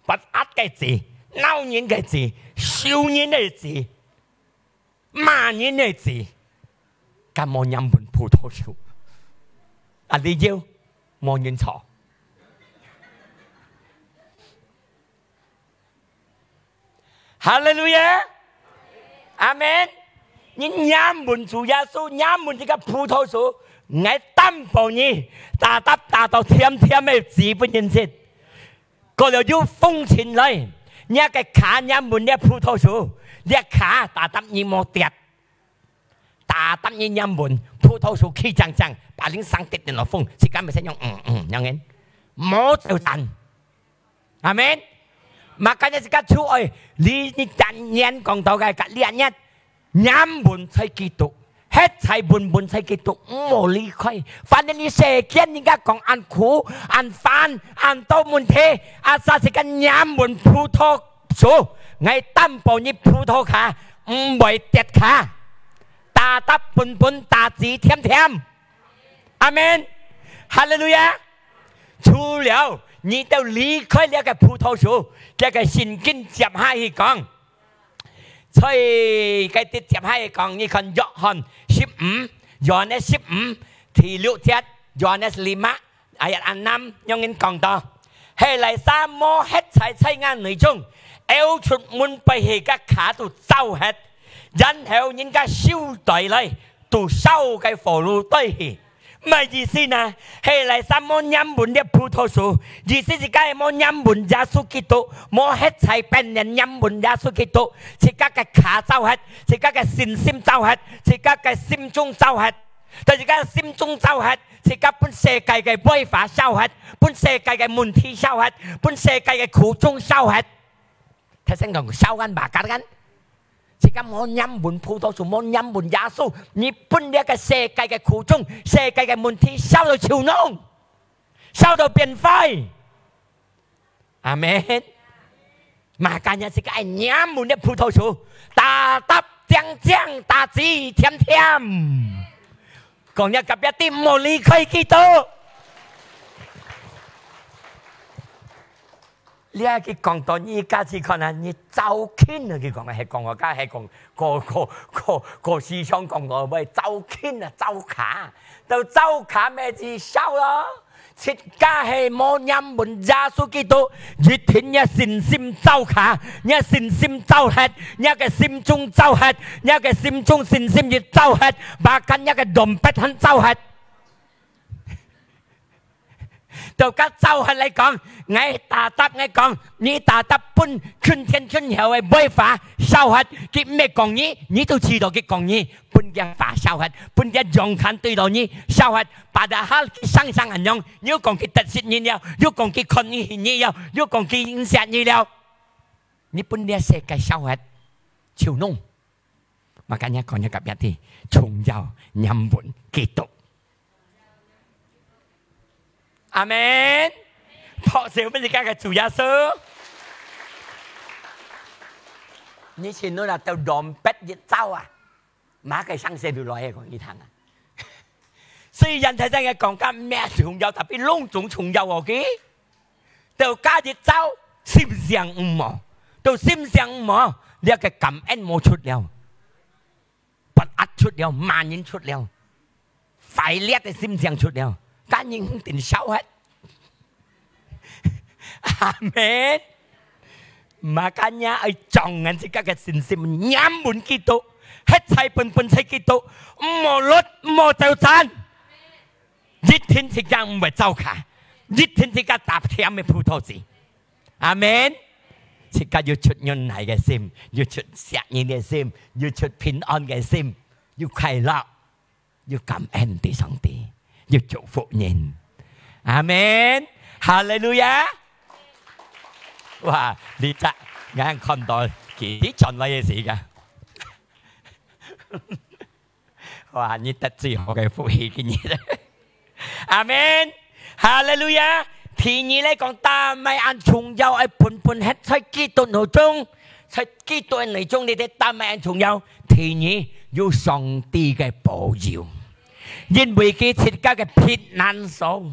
不壓嘅字、鬧人嘅字、笑人嘅字、罵人嘅字，咁冇飲滿葡萄樹。啊！你要冇人錯，哈利路亞，阿門。你飲滿主耶穌，飲滿這個葡萄樹，我擔保你打到甜甜的字不認識，過了有風前來，你個卡飲滿的葡萄樹，你卡打你冇跌。打得你飲滿葡萄樹起張張，把你生跌定落風，時間咪使用樣嘅，冇就賺，係咪？嘛今日時間出去，你真人講到嘅，隔兩日飲滿才基督，hết才滿才基督，冇離開。反正你世間人家講按苦、按煩、按多問題，阿啥時間飲滿葡萄樹，我擔保你葡萄卡唔會跌卡。打得本打字甜甜，阿門，哈利路亞。除了你都離開呢個葡萄樹，這個聖經接下去講，所以佢哋接下去講，你看約翰15第6節，約翰5 ayat 6，用人講到，係嚟沙漠hết thảy眼內中，要出門ไปเหตุขาตุเจ้าhết。然後人家燒帶來，都燒嘅火爐堆，咩意思呢？係嚟三冇飲滿啲葡萄樹，意思是講冇飲滿耶穌基督，冇一齊病人飲滿耶穌基督，自家嘅卡走hết，自家嘅信心走hết，自家嘅心中走hết，但自家心中走hết，自家本世界嘅規劃走hết，本世界嘅問題走hết，本世界嘅苦衷走hết，睇先講燒緊吧，搞緊。自家冇飲滿葡萄樹，冇飲滿耶穌，你本呢個世界嘅苦衷、世界嘅問題，燒到潮濃，燒到變灰。阿門。嘛今日自家飲滿啲葡萄樹，打得正正，打字甜甜，講一及一啲冇離開基督。你係佢講到而家先看下，你走傾啊！佢講嘅係講我家係講個思想講到喂走傾啊，走卡就走卡咩字收咯？切家係冇飲滿耶穌基督，越天一信心走卡，一信心走hết，一個心中走hết，一個心中信心越走hết，把緊一個動不肯走hết。就咁就係你講，我打得你講，你打得半春天春後嘅規劃收核，佢咩講你都知道佢講你，半嘅法收核，半嘅樣看對到你收核，把它好生生人用，要講佢特色你了，要講佢困你了，要講佢影響你了，你半嘅世界收核潮濃， Makanya kau nyakap hati, Chungjau nyambut Kitô. Amen. Phó siêu với các chủ gia sư. Như xin nói là tao đòm bét giết sao à. Má cái sang xe được loại còn như thằng à.雖然睇真嘅講緊咩重有，特別窿種重有喎嘅，到加熱走心上唔冇，到心上唔冇，呢個感恩冇出了，不壓出了，慢人出了，快烈嘅心上出了，間人定收hết。Amen. Makanya ay jangan sikap kesinsim nyambun kita, hết thảy pun thảy kita, mau lót mau treo chan. Nhất thiên chỉ các không phải trao cả, nhất thiên chỉ các đạp thêm mấy phù thổ gì. Amen. Chỉ các yêu chuột nhân này cái sim, yêu chuột sạch như cái sim, yêu chuột bình an cái sim, yêu khai lạc, yêu cảm ơn tới Song Ti, yêu chúc phúc nhân. Amen. Hallelujah. Wow, đi chắc ngang con đôi kỳ chọn lấy gì cả. Wow, như tất gì họ cái phụ khí cái gì đó. Amen. Hallelujah. Thì như lấy con ta mày ăn trùng dâu ai phun hết sai kỹ thuật nội trung, sai kỹ thuật nội trung đi để ta mày ăn trùng dâu. Thì như yêu Song Ti cái bảo佑,因為佢設家嘅撇難數，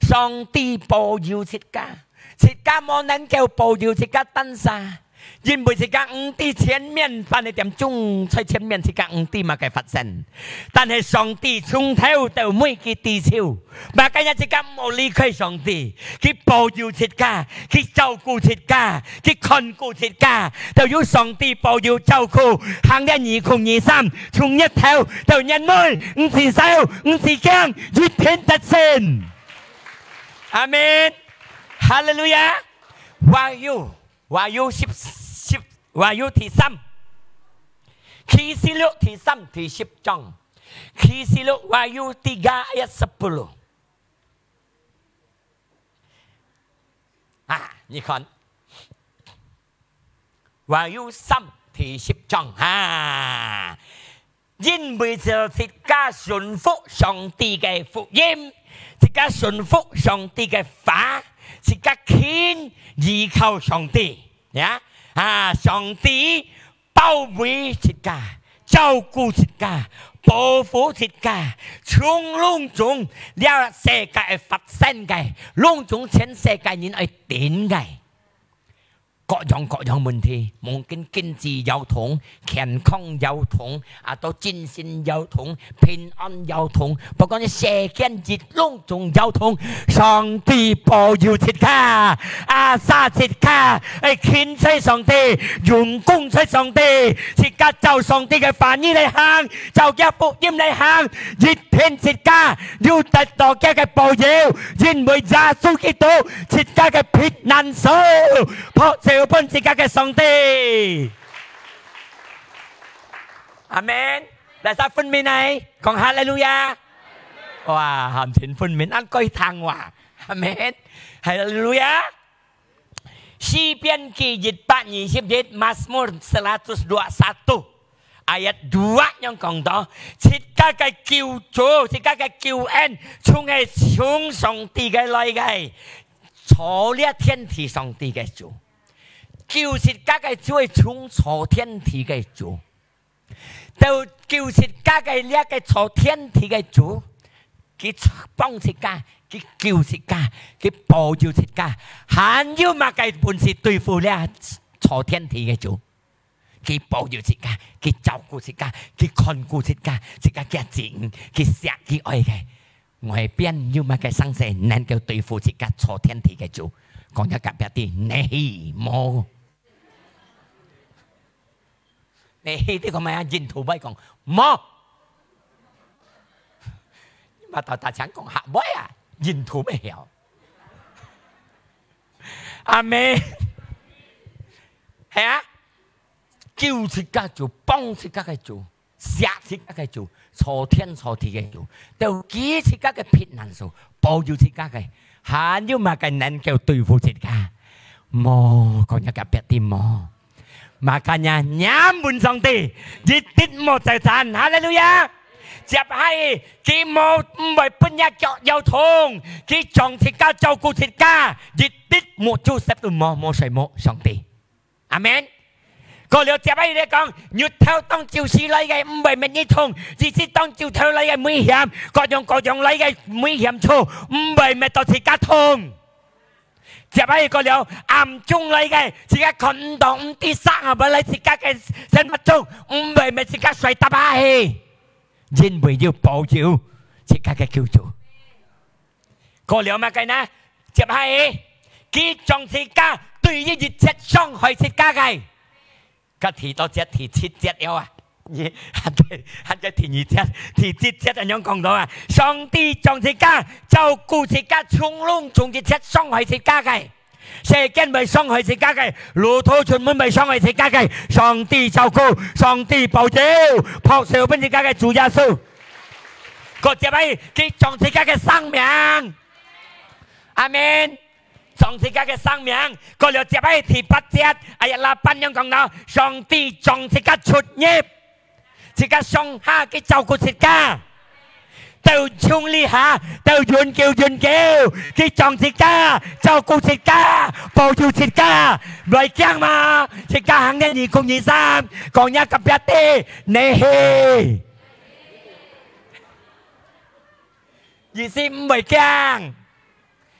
上帝保佑設家。自家冇能夠保佑自家當下，因為自家啲前面翻嚟點鐘，在前面自家啲嘛嘅發生，但係上帝從頭到尾佢地少，嘛今日自家冇離開上帝，佢保佑自家，佢照顧自家，佢看顧自家，就有上帝保佑照顧，行1、2、2、3，從一頭到一尾，唔是少，唔是驚，一天得勝。阿門。Hallelujah. Wahyu 10 Wahyu thì 3 Khi si luk thì 3 thì 10 章 Khi si luk Wahyu 3 ayat 10 你看 Wahyu 3 thì 10 章 因為就自家順服上帝嘅福音，自家順服上帝嘅法，自家堅依靠上帝呀！上帝保衛自家，照顧自家，保護自家，從窿中了世界發生嘅，窿中全世界人係點嘅？各樣問題，mungkin經濟有痛，健康有痛，到精神有痛，平安有痛，不過你世間熱窿仲有痛，上帝保佑自家，沙自家，獻出上帝，用功出上帝，自家就上帝嘅範意嚟行，就嘅福音嚟行，熱天自家要得到嘅保佑，因為耶穌基督自家嘅撇難數，要幫自家嘅上帝，阿門。大家分明嚟講哈利路亞，哇！含情分明按句談話，阿門。哈利路亞。詩篇記121 Mazmur 121 ayat 2 yang講到，自家嘅救主，自家嘅救恩，從係從上帝嘅來嘅，坐呢天地上帝嘅主。救世家嘅主係從坐天地嘅主，到救世家嘅呢個坐天地嘅主，佢幫世家，佢救世家，佢保佑世家，還要乜嘅本事對付呢坐天地嘅主，佢保佑世家，佢照顧世家，佢看顧世家，世家嘅錢，佢錫佢愛嘅，外邊要乜嘅生死能夠對付世家坐天地嘅主，講一夾一啲你冇。你啲咁樣認土威講冇，mà tao ta chẳng còn hạ bói nhìn thủ mới hiểu. Amen. Hả? Cứu thì các chủ,幫thì các chủ, xạc thì các chủ, cho thiên cho địa cái chủ, đều ký thì các cáiผิด難數, bảo佑thì các cái, hả nhưng mà cái nạn kêu đối付thì các, mò còn nhà cái biết đi mò. Makanya nyambun song ti, jitit mo chạy tràn, hallelujah. Chép hay khi một bởi phân nhạc giao thông, khi chọn thịt ca châu cụ thịt ca, jitit một chú xếp từ mò sợi mò song ti. Amen. Có liệu chép hay đấy con, nhụt theo tông chiều xí lấy cái bởi mình như thông, chỉ xí tông chiều theo lấy cái nguy hiểm, có dòng lấy cái nguy hiểm chỗ, bởi mình tao thịt ca thông. Chép hay có liệu ảm chung lấy cái chỉ cái con động tí sáng à bởi lấy chỉ cái sen mặt chung bởi mình chỉ cái xoay tạp hề dân bởi yêu bảo chịu chỉ cái cứu chủ có liệu mà cái ná chép hay khi trong chỉ cái tùy như dịch chết xong hỏi chỉ cái thì tao chết thì chết chết yêu à hắn cho thì nhị chết thì chết anh nhong con đó à xong đi trong thế ca châu cụ thế ca chung lung chung thì chết xong hỏi thế ca cái xe kiến bởi xong hỏi thế ca cái lúa thô chuẩn muốn bởi xong hỏi thế ca cái xong đi châu cụ xong đi bảo chiếu bảo chiếu bên thế ca cái chủ gia sư có chế bay cái trong thế ca cái sang miệng amen trong thế ca cái sang miệng có liệu chế bay thì bắt chết ai là ban nhong con đó xong đi trong thế ca chuột nhịp chỉ cả xong ha cái cháu của thịt ca tao chung ly ha tao dùn kêu cái chồng thịt ca cháu của thịt ca bầu chiều thịt ca loại keng mà thịt ca hàng này gì cũng nhị sam còn nhà cặp bé tê nè hê gì xin mày keng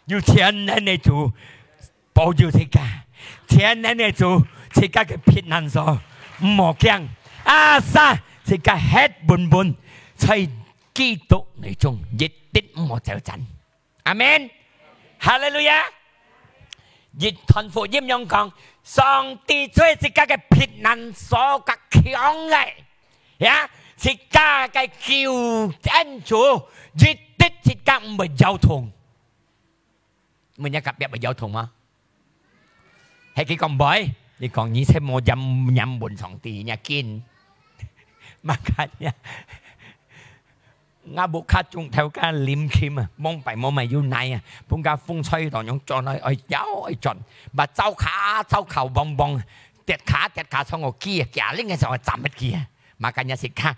yêu tiền này chủ bầu chiều thịt ca tiền này chủ thịt ca cáiผิดนั่นซอหมอkeng sa thì cả hết buồn xây kỹ tục này chung dịch tích một chảo chắn amen hallelujah dịch thần phụ diêm nhông con song ti chơi thì cả cáiผิด nạn số các khiong này ya thì cả cái kiều anh chủ dịch tích thì cả bởi giao thông mình nhắc gặp bởi giao thông mà hay cái con bói thì còn như thế một nhầm buồn song ti nhà kinh makanya ngã bộ khát chung theo cả liêm kim à mong phải mong mày yêu này à phong cả phong xoay đòn nhung cho nó ơi giáo ơi chọn bà cháu khẩu bong bong tiệt khá xong rồi kia cả lên cái sao chạm hết kia makanya sẽ cả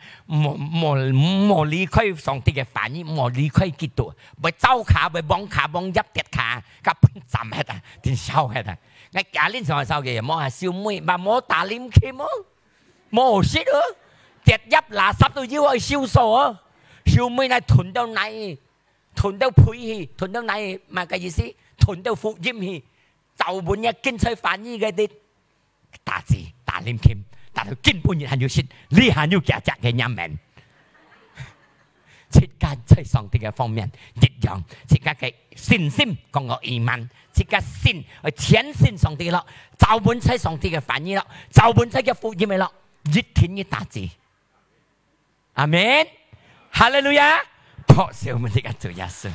mò lý khơi xong thì cái phản như mò lý khơi kỹ tụ bởi cháu khá bởi bong dấp tiệt khá cả chạm hết à thì sao hết à ngay cả lên sao kìa mò siêu mũi bà mò tả liêm kim á mò xít nữa tiệt dấp là sắp tôi yêu ơi siêu sổ siêu mới này thuần đâu này thuần đâu phủi hi thuần đâu này mà cái gì xí thuần đâu phụ diêm hi tàu bốn nhà kinh chơi phản như cái đi ta gì ta liêm kim ta được kinh bốn nhà hành yêu xin li hành yêu cả chặt cái nhà mình chỉ cả chơi xong thì cái phong miền dịch dòng chỉ cả cái xin sim còn có iman chỉ cả xin ở chiến xin xong thì lọ tàu bốn chơi xong thì cái phản như lọ tàu bốn chơi cái phụ diêm này lọ dịch thiên như ta gì amen hallelujah thọ siêu mình thì cả chủ gia sư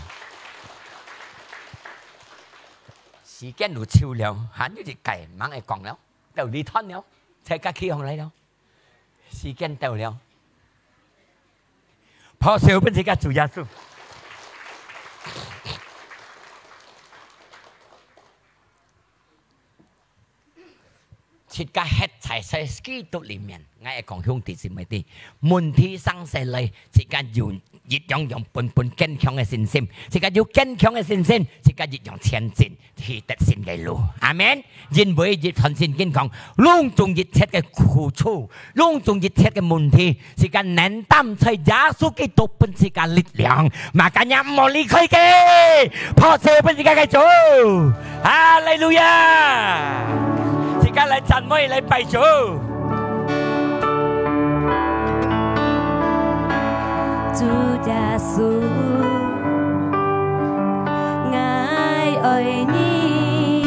時間都超了hắn như thì cày mang ai còn đâu đầu đi thoát đâu thế các khi không lấy đâu時間到了thọ siêu mình thì cả chủ gia sư chỉ cả hết thảy sai ski tốt里面ngay còn không thì xin mấy tí muốn thi sang sẽ lấy chỉ cả dùng dịch dòng bồn kén khong cái xin sim chỉ cả dùng kén khong cái xin chỉ cả dịch dòng tiền xin thì tất xin cái lô amen dịch với dịch thần xin kén khong luôn dùng dịch chết cái khổ chu luôn dùng dịch chết cái muốn thi chỉ cả nén tâm thay giá số cái tốt bên chỉ cả lực lượng mà cả nhà mò ly khơi cái phò xe bên chỉ cả cái chỗ hallelujah cái lại chăn mới lại bày chú gia sư ngài ơi nhi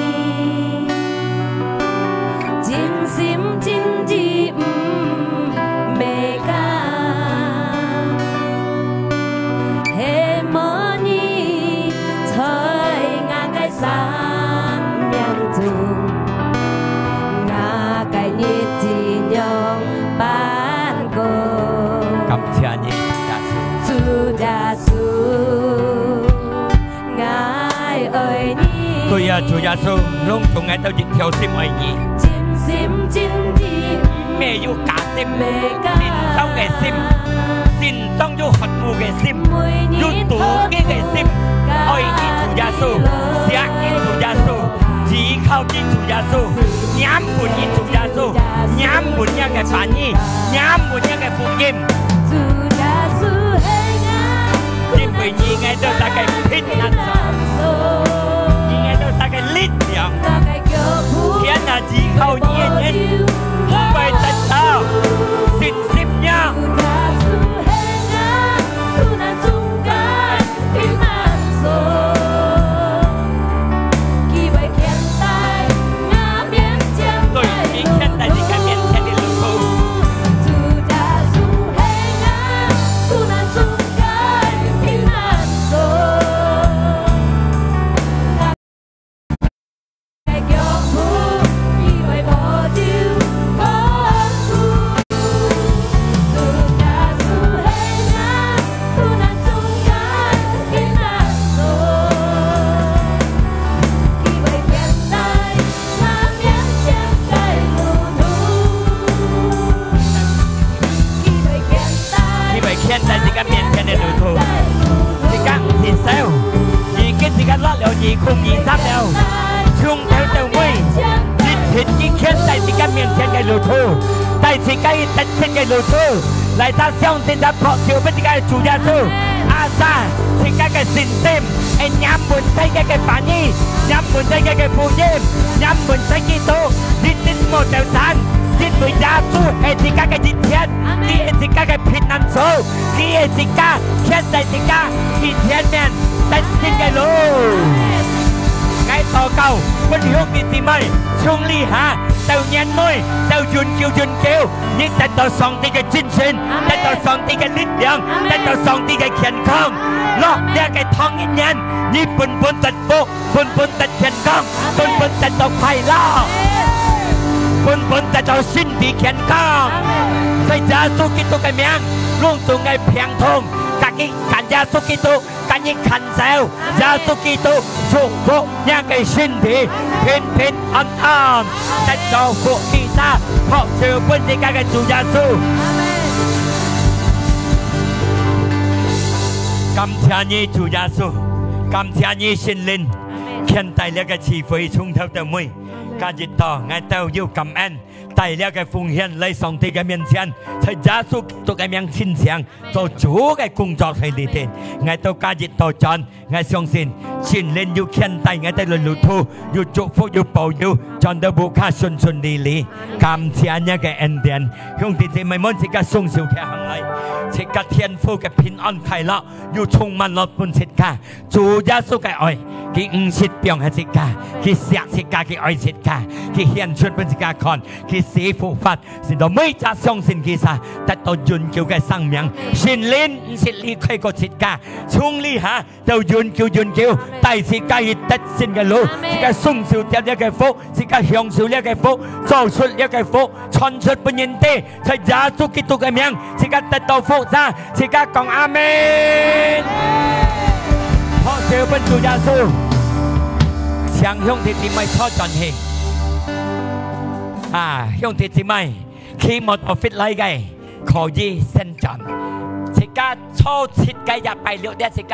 chính sim chính gì mẹ ca hệ mơ nhi thời ngàn cái sáng miệng dùng 감사하니 주 자수 ngài ơi nhi tôi chủ gia sư luôn cùng ngài tao dịch theo sim ơi nhi chim sim chim แม่อยู่กาซิมสินต้องไงซิมสินต้องอยู่หดมูไงซิมอยู่ตูกี้ไงซิมอ้อยกินถูยาสูเสียกินถูยาสูจีเข้ากินถูยาสูย้ำบุญกินถูยาสูย้ำบุญยังไงปานี่ย้ำบุญยังไงฟูกิมยิ้มไปยี่ไงเดินตาไก่พิษนั่นสองยี่ไงเดินตาไก่ลิ้นเดียวเขียนหน้าจีเข้าเย็นเย็นไปตัดเท้าสินสิบย่าง来他相信他破掉不这个主耶稣，阿三这个个信心，哎，伢们这个个反应，伢们这个个福音，伢们这基督，你真冇就散，你对耶稣哎这个个热天，你哎这个个平安手，你哎这个现在这个一天面真心个路，ไงต่อเก่าวันยกที่ไม่ช่วงลีหาเต่าเงียนน้อยเต่ายุนเกียวยิ่งแต่ต่อสองที่ก็จิ้นชินแต่ต่อสองที่ก็ลิ้นเดียงแต่ต่อสองที่ก็เขียนข้องลอกเรียกไอ้ทองเงียนนี่ปุ่นตัดโบกปุ่นตัดเขียนข้องปุ่นตัดดอกไผ่ล่อปุ่นตัดเจ้าสิ้นที่เขียนข้องใส่ยาสุกิตุกไอ้เมียงลุงตุงไอ้เพียงทงกะกิกันยาสุกิตุกันยิ่งขันเซลยาสุกิตุชุกโบยังไอ้สิ้นที่เพนอ่อนแต่เจ้าพวกที่ซาเพราะเชื่อปุ่นที่กันจูยาสุกำเทียนี่จูยาสุกำเทียนี่สิ้นลินเขียนไตเลี้ยกชีฟ้ชุ่งเท่าเต่ามุยการจิตต่อไงเต่าอยู่กำแอนไตเลี้ยกฟุงเฮียนเลยส่งที่กันเมียนเชียนใช้ยาสุตัวกันเมียงชินเสียงตัวจูกันกุ้งจอดให้ดีเด่นไงตัวการจิตต่อจอนไงส่งสินชินเล่นอยู่เขียนไตไงเต่าลุทูอยู่จุกฟุอยู่เป่าอยู่จอนเดบุค่าชนดีลีกำเทียนเนี่ยกันเอ็นเดียนยงที่ที่ไม่มันสิกาส่งสิวแค่หังไรสิกาเทียนฟูกับพินอ่อนไข่ละอยู่ชงมันรถปุ่นสิกาจูยาสุกันอ้อยกี่สิเปียงให้สิกากี่เสียสิกากี่อ้อยสิกากี่เฮียนชวนเป็นสิกาคอนกี่สีฟูฟัดสิเราไม่จะส่งสินกี่ซาแต่ตัวยุนเกี่ยวกับสังเมียงสินลินสิลีใครก็สิกาช่วงลีหาเจ้ายุนเกี่ยวไตสิกาหิตัดสินกันรู้สิกาส่งสิวเทียบเรียกกันฟุสิกาเฮียงสิวเรียกกันฟุโซ่ชุดเรียกกันฟุชนชุดเป็นยินเต้ใช้ยาสุกิตุกันเมียงสิกาตัดตัวฟุซาสิกากองอาเมนเพราะเชื่อเป็นจูยาสูช่าง兄弟姊妹初陣氣兄弟姊妹ขี่มอเตอร์ฟิตไล่ไงขอยี่เส้นจันสิกาโชว์ชิดไกอยากไปเลี้ยวเดียสิกา